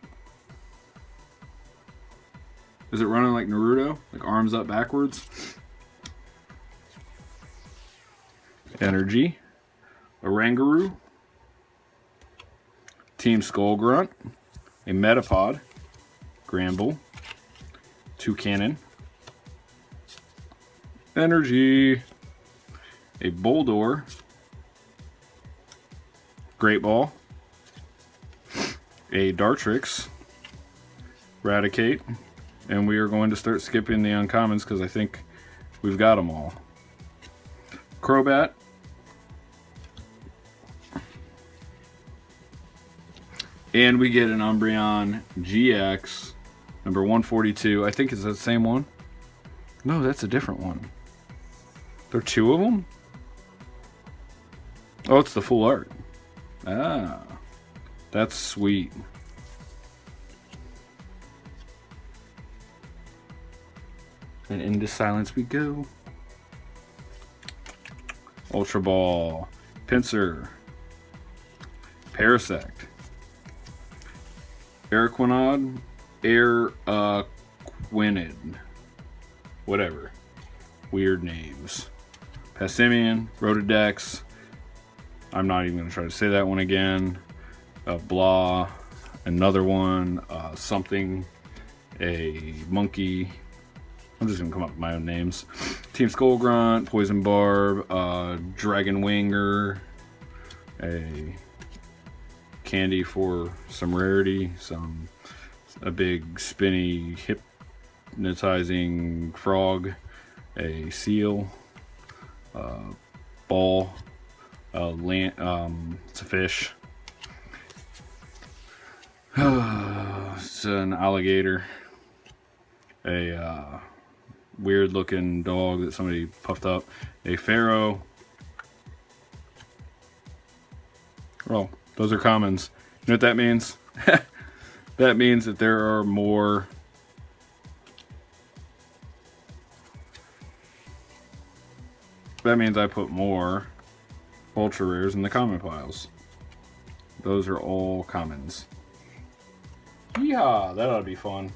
[SPEAKER 1] Is it running like Naruto? Like arms up backwards? Energy. Oranguru. Team Skullgrunt, a Metapod, Gramble, Toucannon, Energy, a Boldore, Great Ball, a Dartrix, Raticate, and we are going to start skipping the uncommons because I think we've got them all. Crobat, and we get an Umbreon GX, number 142. I think it's the same one. No, that's a different one. There are two of them? Oh, it's the full art. Ah, that's sweet. And into silence we go. Ultra Ball, Pinsir, Parasect, Araquanid, Quinid, whatever. Weird names. Passimian, Rotodex. I'm not even going to try to say that one again. Blah. Another one. Something. A monkey. I'm just going to come up with my own names. Team Skullgrunt, Poison Barb, Dragon Winger, a candy for some rarity, a big spinny hypnotizing frog, a seal, ball, it's a fish. It's an alligator, a weird looking dog that somebody puffed up, a pharaoh. Oh, those are commons. You know what that means? That means that there are more. That means I put more ultra rares in the common piles. Those are all commons. Yeehaw, that ought to be fun.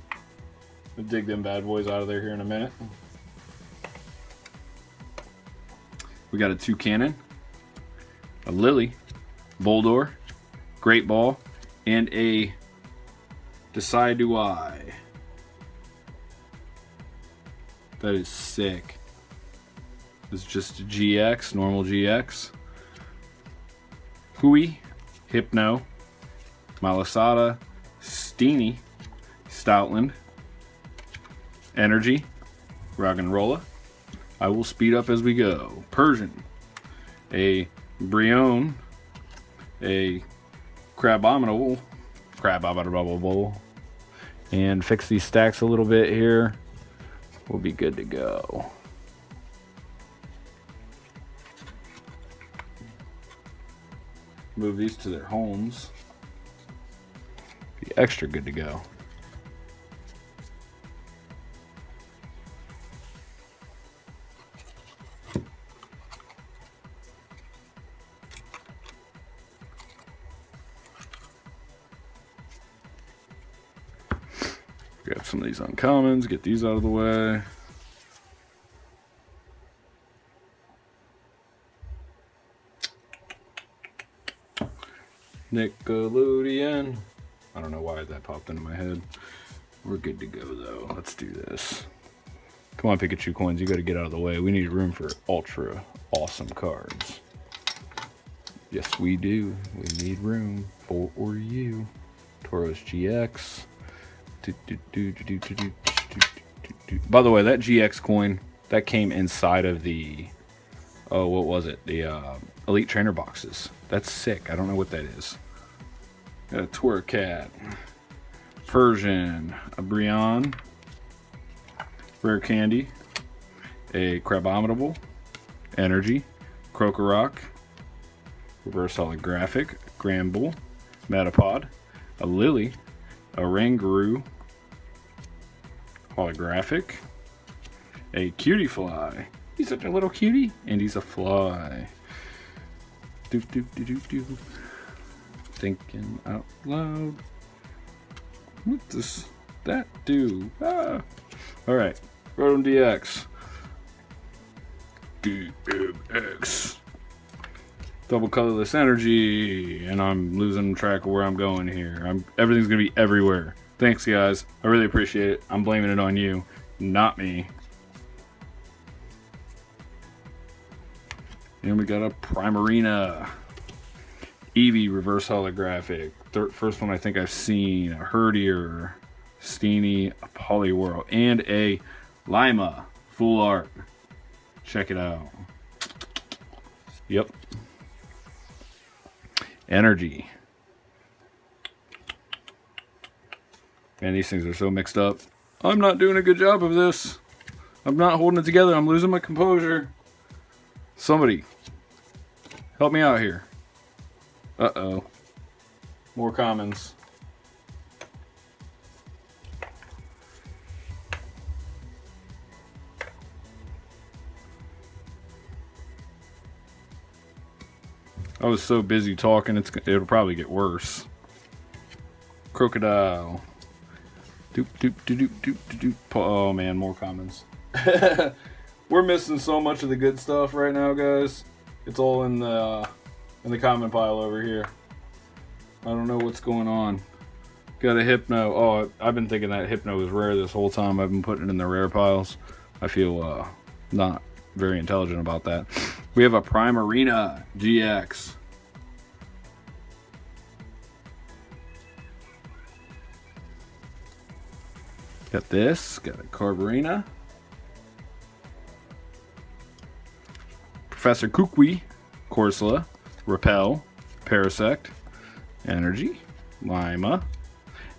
[SPEAKER 1] We'll dig them bad boys out of there here in a minute. We got a Toucannon, a Lily, Boldore, Great Ball, and a Decidueye. That is sick. It's just a GX, normal GX. Hui, Hypno, Malasada, Steenie, Stoutland, Energy, Roggenrola. I will speed up as we go. Persian, a Brion, a Crabominable, and fix these stacks a little bit here. We'll be good to go. Move these to their homes. Be extra good to go. Grab some of these uncommons, get these out of the way. Nickelodeon. I don't know why that popped into my head. We're good to go though. Let's do this. Come on, Pikachu coins, you gotta get out of the way. We need room for ultra awesome cards. Yes, we do. We need room for you. Tauros GX. By the way, that GX coin, that came inside of the, oh, what was it? The Elite Trainer boxes. That's sick. I don't know what that is. Got a Torracat, Persian, a Brion, Rare Candy, a Crabominable, Energy, Krokorok, Reverse Holographic, Gramble, Metapod, a Lily, a Rangaroo, Holographic, a Cutie Fly. He's such a little cutie, and he's a fly. Doop doop doop doop doop. Thinking out loud. What does that do? Ah. All right, Rotom DX. DMX. Double colorless energy, and I'm losing track of where I'm going here. Everything's gonna be everywhere. Thanks, guys. I really appreciate it. I'm blaming it on you, not me. And we got a Primarina, Eevee reverse holographic. First one I think I've seen. A Herdier, Steenie, a Poliwhirl, and a Lima full art. Check it out. Yep. Energy. Man, these things are so mixed up. I'm not doing a good job of this. I'm not holding it together. I'm losing my composure. Somebody, help me out here. Uh-oh. More commons. I was so busy talking, it'll probably get worse. Crocodile. Doop doop doop doop doop doop. Oh man, more commons. We're missing so much of the good stuff right now, guys. It's all in the common pile over here. I don't know what's going on. Got a Hypno. Oh, I've been thinking that Hypno was rare this whole time. I've been putting it in the rare piles. I feel not very intelligent about that. We have a Primarina GX. Got this. Got a Carbarina. Professor Kukui, Corsola, Repel, Parasect, Energy, Lima.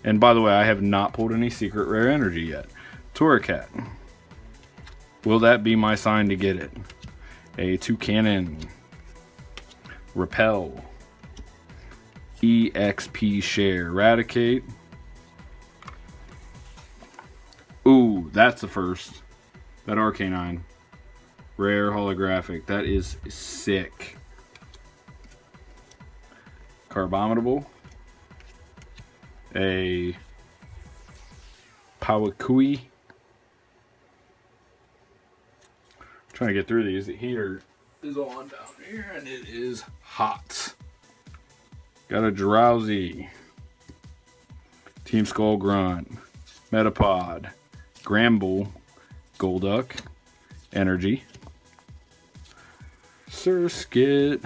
[SPEAKER 1] And by the way, I have not pulled any secret rare energy yet. Torracat. Will that be my sign to get it? A Toucannon, Repel, EXP Share, Eradicate. Ooh, that's the first. That Arcanine. Rare holographic. That is sick. Crabominable. A Powakui. Trying to get through these. The heater is on down here and it is hot. Got a Drowsy. Team Skull Grunt. Metapod. Gramble. Golduck. Energy. Surskit.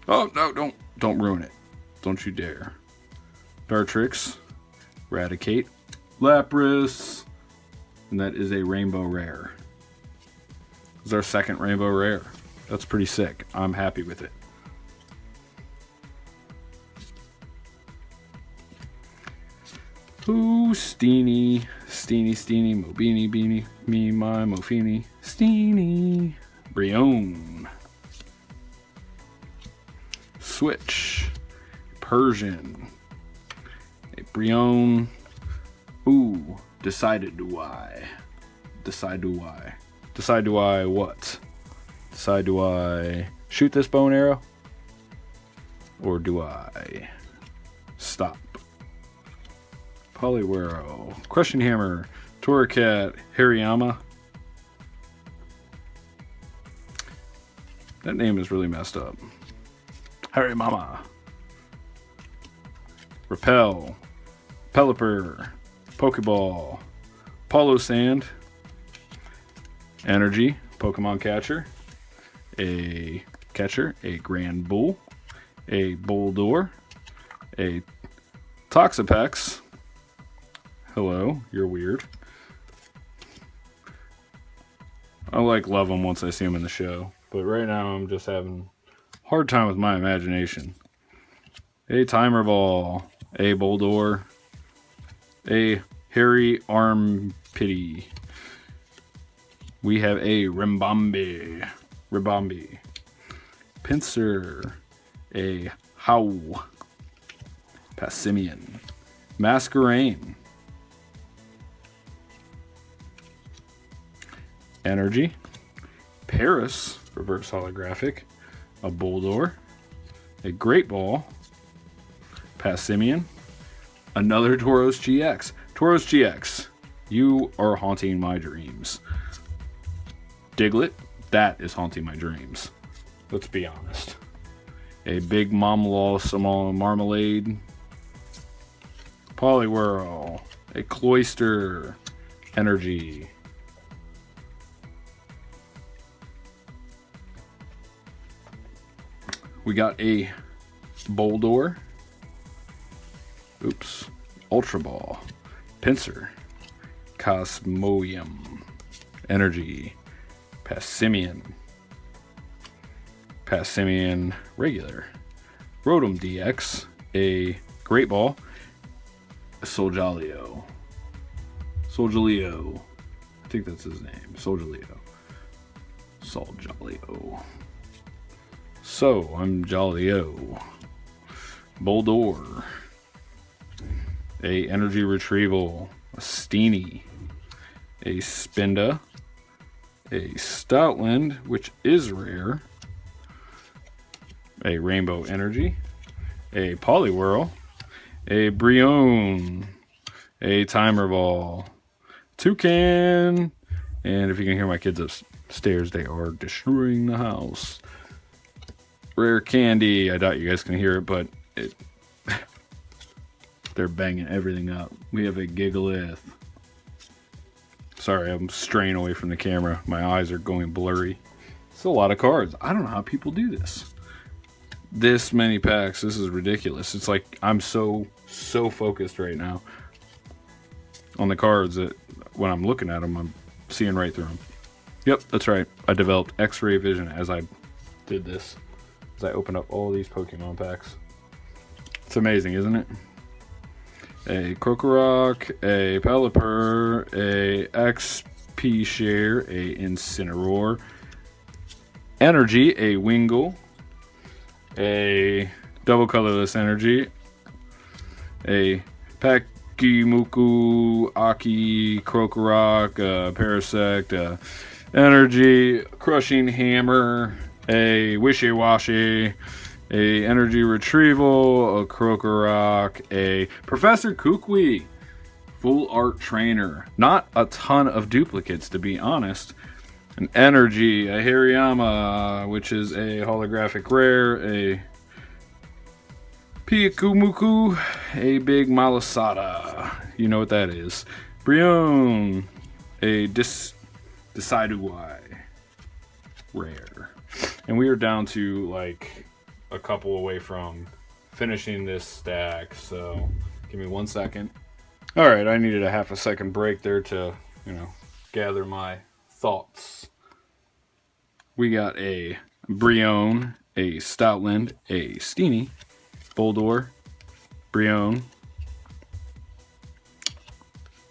[SPEAKER 1] Oh no, don't ruin it. Don't you dare. Dartrix. Eradicate. Lapras. And that is a rainbow rare. This is our second rainbow rare. That's pretty sick. I'm happy with it. Ooh, Steenie. Steenie, Mobini, Beanie, me, my, Mofini, Steenie, Brion, Switch, Persian, a Brion, ooh, Decide do I what? Decide do I shoot this bow and arrow? Or do I stop? Poliwhirl, Crushing Hammer, Torracat, Hariyama. That name is really messed up. Harimama. Repel, Pelipper, Pokeball, Palo Sand, Energy, Pokemon Catcher, a Catcher, a Grand Bull, a Bulldor, a Toxapex. Hello, you're weird. I love them once I see them in the show, but right now I'm just having a hard time with my imagination. A Timer Ball, a Bulldor, a Hairy Armpity. We have a Ribombee, Pinsir, a How, Passimian, Masquerain, Energy, Paris, reverse holographic, a Bulldor, a Great Ball, Passimian, another Tauros GX. Tauros GX, you are haunting my dreams. Diglett, that is haunting my dreams. Let's be honest. A Big Momlaw Small Marmalade, Poliwhirl, a Cloyster, Energy. We got a Bulldor, Ultra Ball, Pinsir, Cosmoium, Energy, Passimian regular, Rotom DX, a Great Ball, a Solgaleo. I think that's his name. Solgaleo. So, I'm Jolly-O. Bulldor. A Energy Retrieval. A Steenie. A Spinda. A Stoutland, which is rare. A Rainbow Energy. A Poliwhirl. A Brion. A Timer Ball. Toucan. And if you can hear my kids upstairs, they are destroying the house. Rare Candy. I doubt you guys can hear it, but they're banging everything up. We have a Gigalith. Sorry, I'm straying away from the camera. My eyes are going blurry. It's a lot of cards. I don't know how people do this. This many packs. This is ridiculous. It's like I'm so focused right now on the cards that when I'm looking at them, I'm seeing right through them. Yep, that's right. I developed X-ray vision as I did this. As I opened up all these Pokemon packs. It's amazing, isn't it? A Krokorok, a Pelipper, a XP Share, a Incineroar, Energy, a Wingull, a Double Colorless Energy, a Pakimuku, Aki, Krokorok, Parasect, Energy, Crushing Hammer, a Wishy-Washy, a Energy Retrieval, a Krokorok, a Professor Kukui, Full Art Trainer. Not a ton of duplicates, to be honest. An Energy, a Hariyama, which is a holographic rare, a Piakumuku, a Big Malasada. You know what that is. Brion, a Decidueye, rare. And we are down to like a couple away from finishing this stack, so give me 1 second. All right, I needed a half a second break there to, gather my thoughts. We got a Brion, a Stoutland, a Steenie, Bulldor, Brion,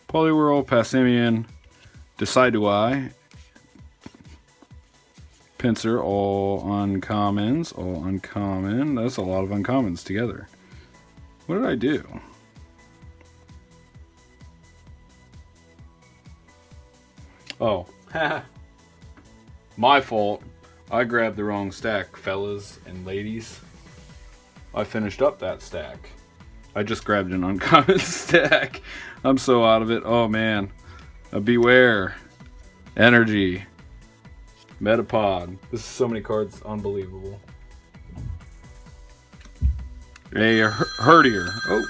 [SPEAKER 1] Poliwhirl, Passimian, Decidueye, Pinsir, all uncommons, all uncommon. That's a lot of uncommons together. What did I do? Oh, my fault. I grabbed the wrong stack, fellas and ladies. I finished up that stack. I just grabbed an uncommon stack. I'm so out of it. Oh man. A Beware. Energy. Metapod. This is so many cards. Unbelievable. A Herdier. Oh.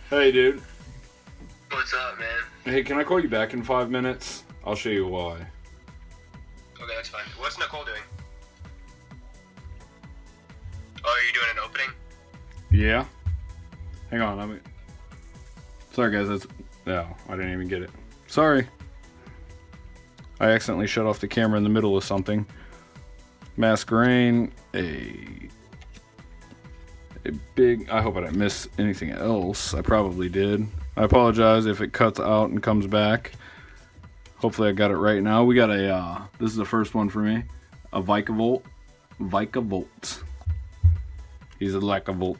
[SPEAKER 1] Hey, dude.
[SPEAKER 2] What's up, man?
[SPEAKER 1] Hey, can I call you back in 5 minutes? I'll show you why.
[SPEAKER 2] Okay, that's fine. What's Nicole doing? Oh, are you doing an opening?
[SPEAKER 1] Yeah. Hang on, let me... Sorry, guys, that's... No, I didn't even get it. Sorry. I accidentally shut off the camera in the middle of something. Masquerain, a big... I hope I didn't miss anything else. I probably did. I apologize if it cuts out and comes back. Hopefully I got it right now. We got a... this is the first one for me. A Vikavolt. He's a Vikavolt.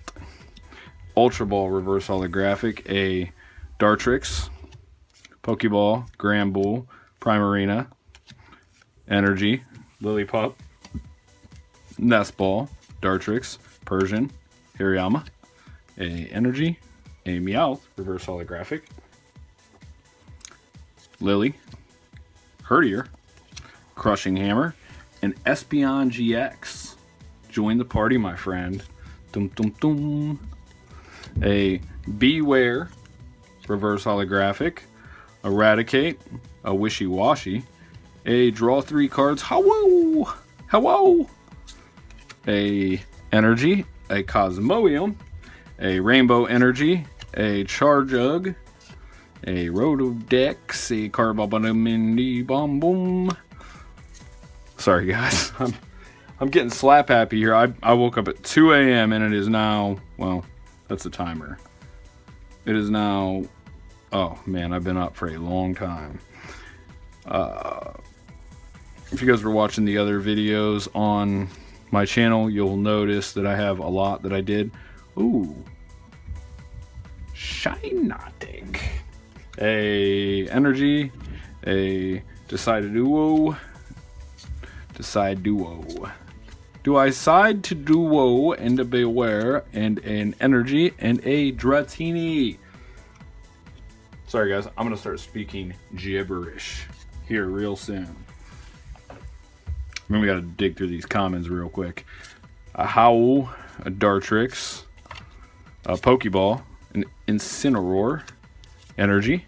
[SPEAKER 1] Ultra Ball reverse holographic. A Dartrix. Pokeball. Granbull. Primarina. Energy. Lillipup. Nestball. Dartrix. Persian. Hirayama. A Energy. A Meowth. Reverse holographic. Lily. Herdier. Crushing Hammer. And Espeon GX. Join the party, my friend. Dum dum dum. A Beware. Reverse holographic. Eradicate. A Wishy Washy. A Draw 3 cards. Hello! Hello! A Energy. A Cosmoem. A Rainbow Energy. A Charjug. A Rotodex. A Carbabomini Bomb Boom. Sorry, guys. I'm getting slap happy here. I woke up at 2 a.m. and it is now, well, that's the timer. It is now, oh man, I've been up for a long time. If you guys were watching the other videos on my channel, you'll notice that I have a lot that I did. Ooh. Shiinotic. A Energy. A Deciduo. Do I side to Duo and a Beware and an Energy and a Dratini? Sorry guys, I'm gonna start speaking gibberish here real soon. I mean, we gotta dig through these comments real quick. A Howl, a Dartrix, a Pokeball, an Incineroar, Energy,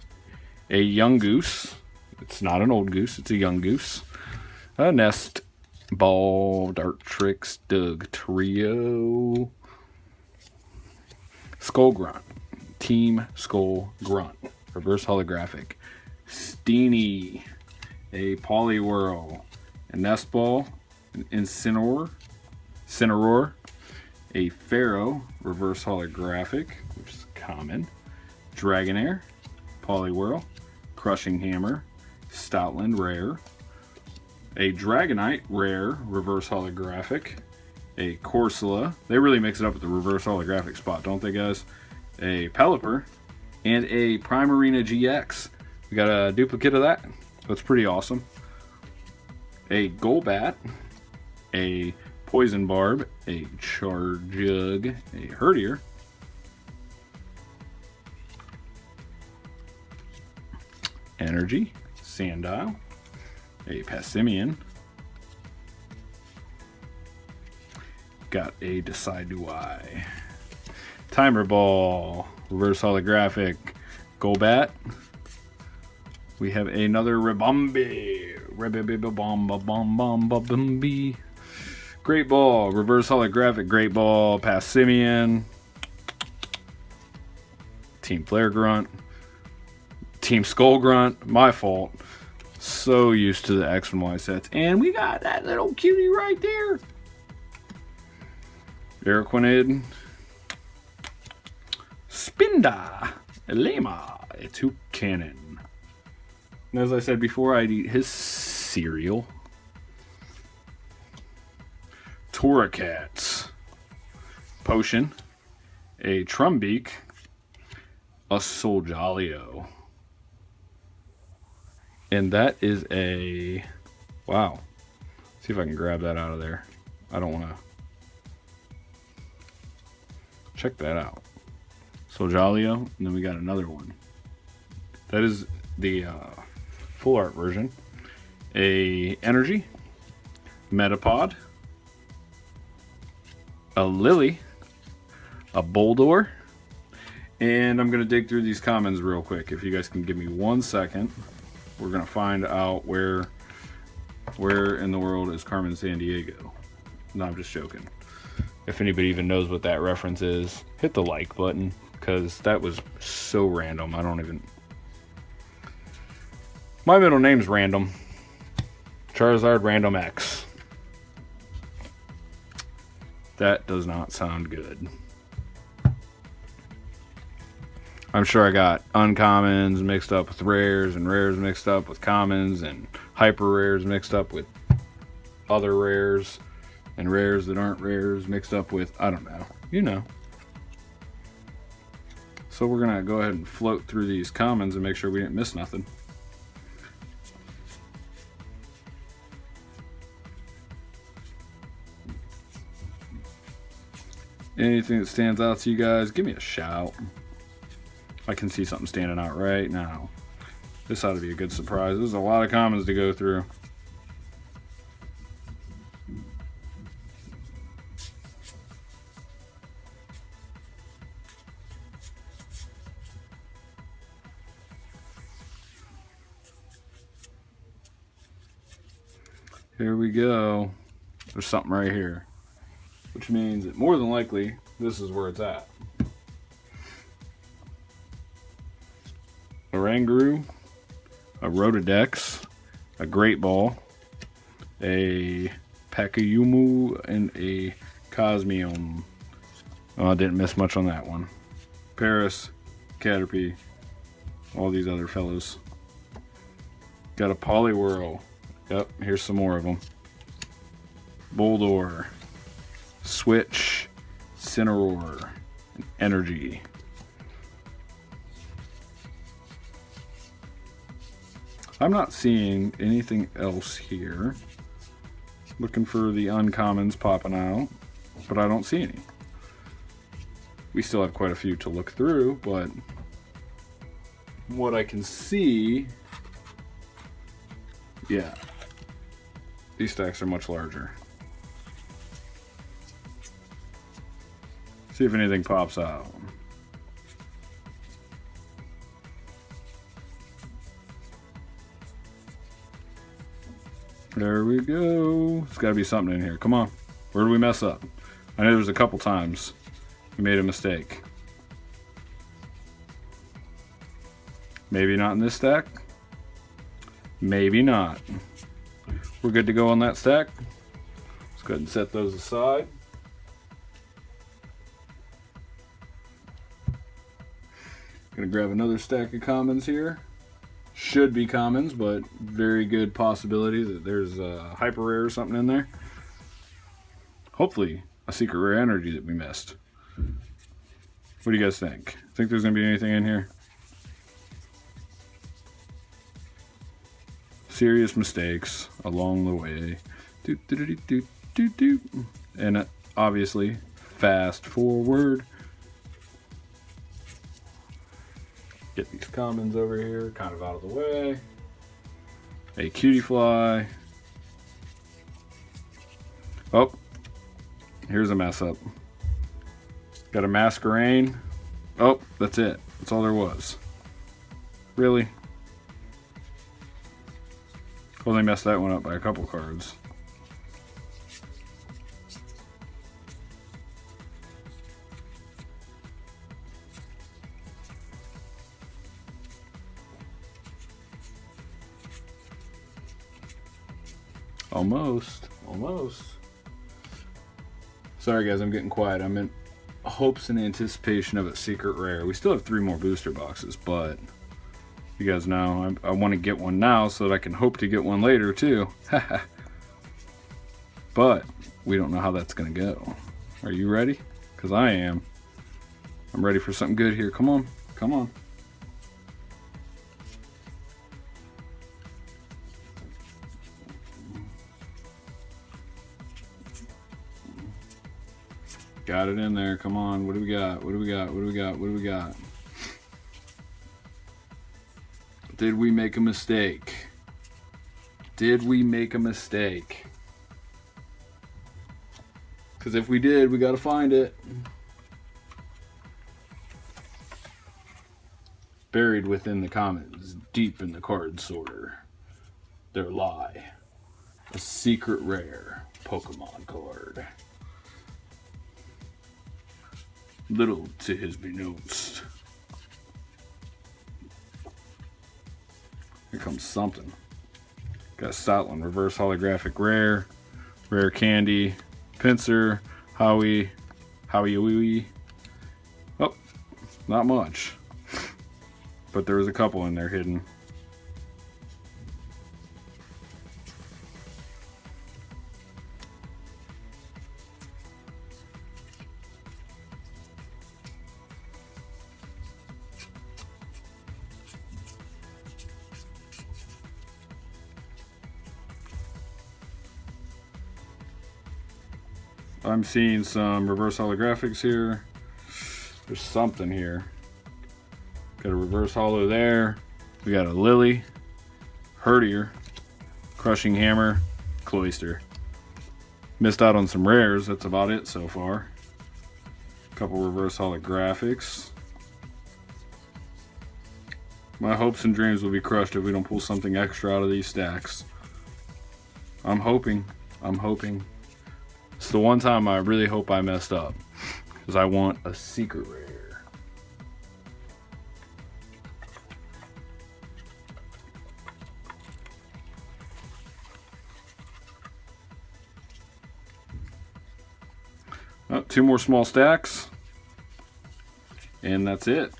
[SPEAKER 1] a Young Goose. It's not an old goose, it's a young goose. A Nest Ball, Dartrix, Doug Trio, Skull Grunt, Team Skull Grunt, reverse holographic, Steenie, a Poliwhirl, a Nest Ball, an Incineroar, a Pharaoh, reverse holographic, which is common, Dragonair, Poliwhirl, Crushing Hammer, Stoutland, rare, a Dragonite, rare, reverse holographic, a Corsola. They really mix it up with the reverse holographic spot, don't they, guys? A Pelipper, and a Primarina GX. We got a duplicate of that. That's pretty awesome. A Golbat, a Poison Barb, a Charjug, a Herdier, Energy, Sandile, a Passimian, got a Decidueye, Timer Ball, reverse holographic, Golbat. We have another Ribombee, Great Ball, reverse holographic, Great Ball, Passimian, Team Flare Grunt, Team Skull Grunt, my fault. So used to the X and Y sets. And we got that little cutie right there. Araquanid, Spinda, Elema, a Toucannon. And as I said before, I'd eat his cereal. Torracats, Potion, a Trumbeak, a Solgaleo, And that is a... Wow. See if I can grab that out of there. I don't want to... Check that out. Solgaleo, and then we got another one. That is the full art version. A energy, Metapod, a Lily, a Boldore, and I'm gonna dig through these commons real quick. If you guys can give me 1 second, we're gonna find out where in the world is Carmen Sandiego. No, I'm just joking. If anybody even knows what that reference is, hit the like button, because that was so random. I don't even... My middle name's Random. Charizard Random X. That does not sound good. I'm sure I got uncommons mixed up with rares, and rares mixed up with commons, and hyper rares mixed up with other rares, and rares that aren't rares mixed up with, I don't know. You know. So we're going to go ahead and float through these commons and make sure we didn't miss nothing. Anything that stands out to you guys, give me a shout. I can see something standing out right now. This ought to be a good surprise. There's a lot of commons to go through. Here we go. There's something right here, which means that more than likely this is where it's at. A Oranguru, a Rotodex, a Great Ball, a Pakayumu, and a Cosmium. Oh, I didn't miss much on that one. Paris, Caterpie, all these other fellows. Got a Poliwhirl. Yep, here's some more of them. Boldore, Switch, Cineroar, and Energy. I'm not seeing anything else here. Looking for the uncommons popping out, but I don't see any. We still have quite a few to look through, but what I can see, yeah, these stacks are much larger. See if anything pops out. There we go. There's got to be something in here. Come on. Where did we mess up? I know there was a couple times we made a mistake. Maybe not in this stack. Maybe not. We're good to go on that stack. Let's go ahead and set those aside. Gonna grab another stack of commons here. Should be commons, but very good possibility that there's a hyper rare or something in there. Hopefully a secret rare energy that we missed. What do you guys think? Think there's gonna be anything in here? Serious mistakes along the way. And obviously, fast forward. Get these commons over here, kind of out of the way. A cutie fly. Oh, here's a mess up. Got a masquerade. Oh, that's it. That's all there was. Really? Only messed that one up by a couple cards. Almost. Sorry guys, I'm getting quiet. I'm in hopes and anticipation of a secret rare. We still have 3 more booster boxes, but you guys know I want to get one now so that I can hope to get one later too. But we don't know how that's gonna go. Are you ready? Because I am. I'm ready for something good here. Come on. Got it in there. Come on. What do we got? What do we got? What do we got? What do we got? Did we make a mistake? Did we make a mistake? Because if we did, we got to find it. Buried within the comments, deep in the card sorter, there lie a secret rare Pokemon card. Little to his beknownst. Here comes something. Got Stoutland, reverse holographic rare, rare candy, pincer, Howie. Oh, not much. But there was a couple in there hidden. I'm seeing some reverse holographics here. There's something here. Got a reverse holo there. We got a Lily, Herdier, Crushing Hammer, Cloyster. Missed out on some rares. That's about it so far. A couple reverse holographics. My hopes and dreams will be crushed if we don't pull something extra out of these stacks. I'm hoping. It's the one time I really hope I messed up, because I want a secret rare. Oh, 2 more small stacks, and that's it.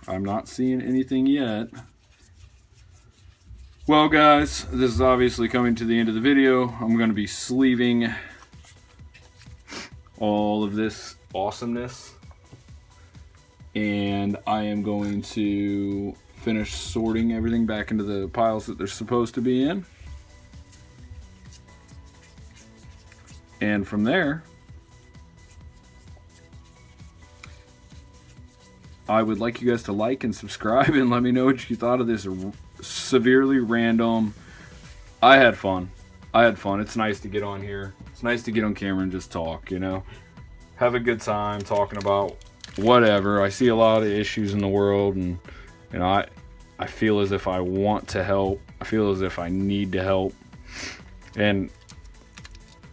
[SPEAKER 1] I'm not seeing anything yet. Well, guys, this is obviously coming to the end of the video. I'm going to be sleeving all of this awesomeness, and I am going to finish sorting everything back into the piles that they're supposed to be in. And from there, I would like you guys to like and subscribe and let me know what you thought of this severely random. I had fun. It's nice to get on here. It's nice to get on camera and just talk, you know. Have a good time talking about whatever. I see a lot of issues in the world, and you know, I feel as if I want to help. I feel as if I need to help. And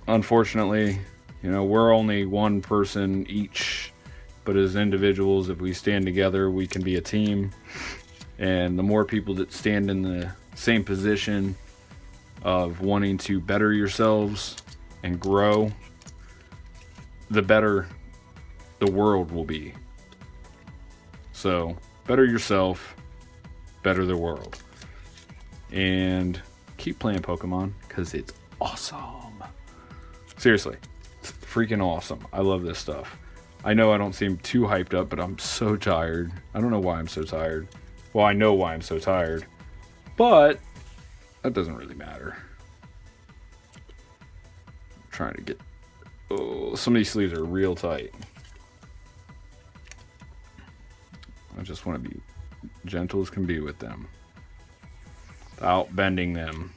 [SPEAKER 1] unfortunately, you know, we're only one person each. But as individuals, if we stand together, we can be a team. And the more people that stand in the same position of wanting to better yourselves and grow, the better the world will be. So, better yourself, better the world. And keep playing Pokemon, because it's awesome. Seriously, it's freaking awesome. I love this stuff. I know I don't seem too hyped up, but I'm so tired. I don't know why I'm so tired. Well, I know why I'm so tired, but that doesn't really matter. I'm trying to get... Oh, some of these sleeves are real tight. I just want to be gentle as can be with them, without bending them.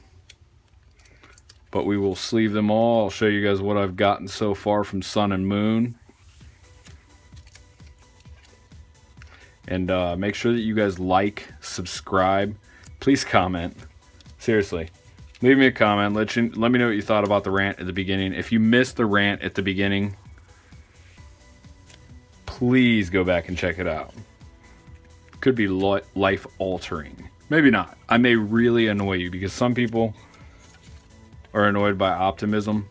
[SPEAKER 1] But we will sleeve them all. I'll show you guys what I've gotten so far from Sun and Moon. And make sure that you guys like, subscribe, please comment. Seriously, leave me a comment. Let me know what you thought about the rant at the beginning. If you missed the rant at the beginning, please go back and check it out. Could be life altering. Maybe not. I may really annoy you, because some people are annoyed by optimism,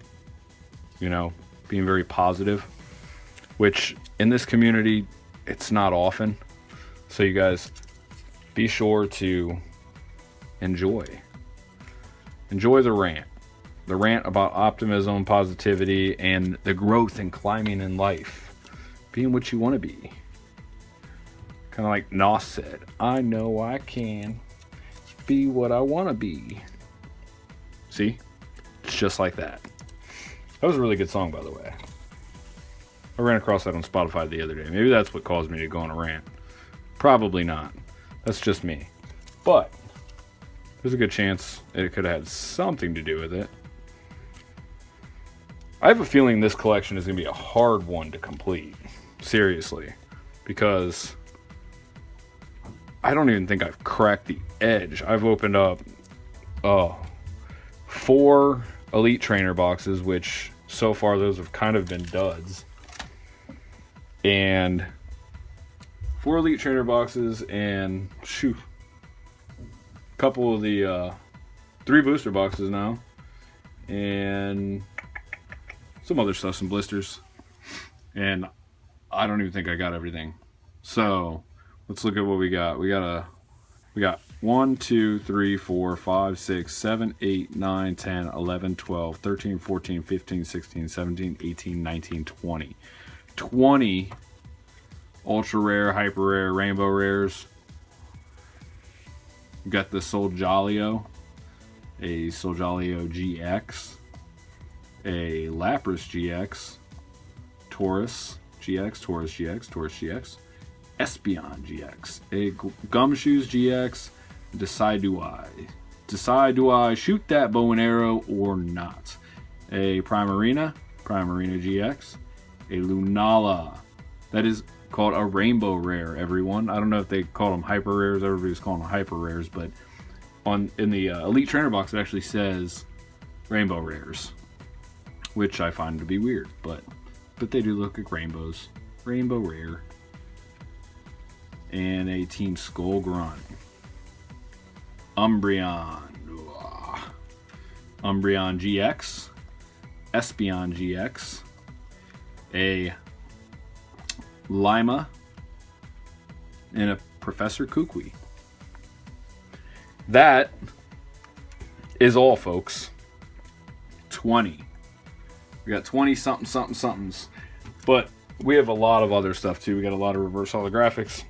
[SPEAKER 1] you know, being very positive, which in this community, it's not often. So you guys, be sure to enjoy the rant about optimism, positivity, and the growth and climbing in life, being what you want to be. Kind of like Nos said, I know I can. be what I want to be. See? It's just like that. That was a really good song, by the way. I ran across that on Spotify the other day. Maybe that's what caused me to go on a rant. Probably not. That's just me. But there's a good chance it could have had something to do with it. I have a feeling this collection is going to be a hard one to complete. Seriously. Because I don't even think I've cracked the edge. I've opened up 4 Elite Trainer boxes, which so far those have kind of been duds. And 4 Elite Trainer boxes and a couple of the 3 booster boxes now. And some other stuff, some blisters. And I don't even think I got everything. So let's look at what we got. We got 1, 2, 3, 4, 5, 6, 7, 8, 9, 10, 11, 12, 13, 14, 15, 16, 17, 18, 19, 20. 20 ultra rare, hyper rare, rainbow rares. We got the Solgaleo, a Solgaleo GX, a Lapras GX, Taurus GX, Taurus GX, Taurus GX, Espeon GX, a Gumshoes GX, Decide do I shoot that bow and arrow or not? A Primarina GX, a Lunala. That is called a rainbow rare, everyone. I don't know if they call them hyper rares. Everybody's calling them hyper rares, but in the Elite Trainer box it actually says rainbow rares, which I find to be weird, but they do look like rainbows. Rainbow rare. And a Team Skullgrunt. Umbreon GX. Espeon GX. A Lima. And a Professor Kukui. That is all, folks. 20. We got 20 somethings. But we have a lot of other stuff too. We got a lot of reverse holographics.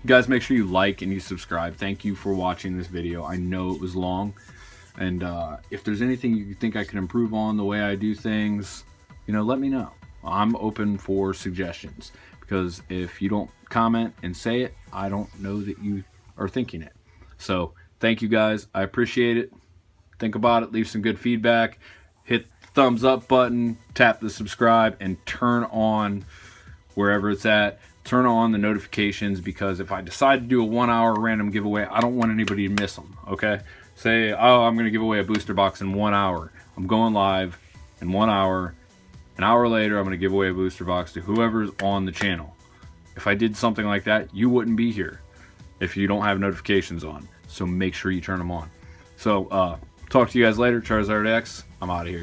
[SPEAKER 1] Guys, make sure you like and you subscribe. Thank you for watching this video. I know it was long. And if there's anything you think I can improve on the way I do things, let me know. I'm open for suggestions. Because if you don't comment and say it, I don't know that you are thinking it. So, thank you guys. I appreciate it. Think about it. Leave some good feedback. Hit the thumbs up button. Tap the subscribe. And turn on, wherever it's at, turn on the notifications, because if I decide to do a 1 hour random giveaway, I don't want anybody to miss them, okay? Say, oh, I'm going to give away a booster box in 1 hour. I'm going live in 1 hour. An hour later, I'm going to give away a booster box to whoever's on the channel. If I did something like that, you wouldn't be here if you don't have notifications on. So make sure you turn them on. So, talk to you guys later. Charizard X, I'm out of here.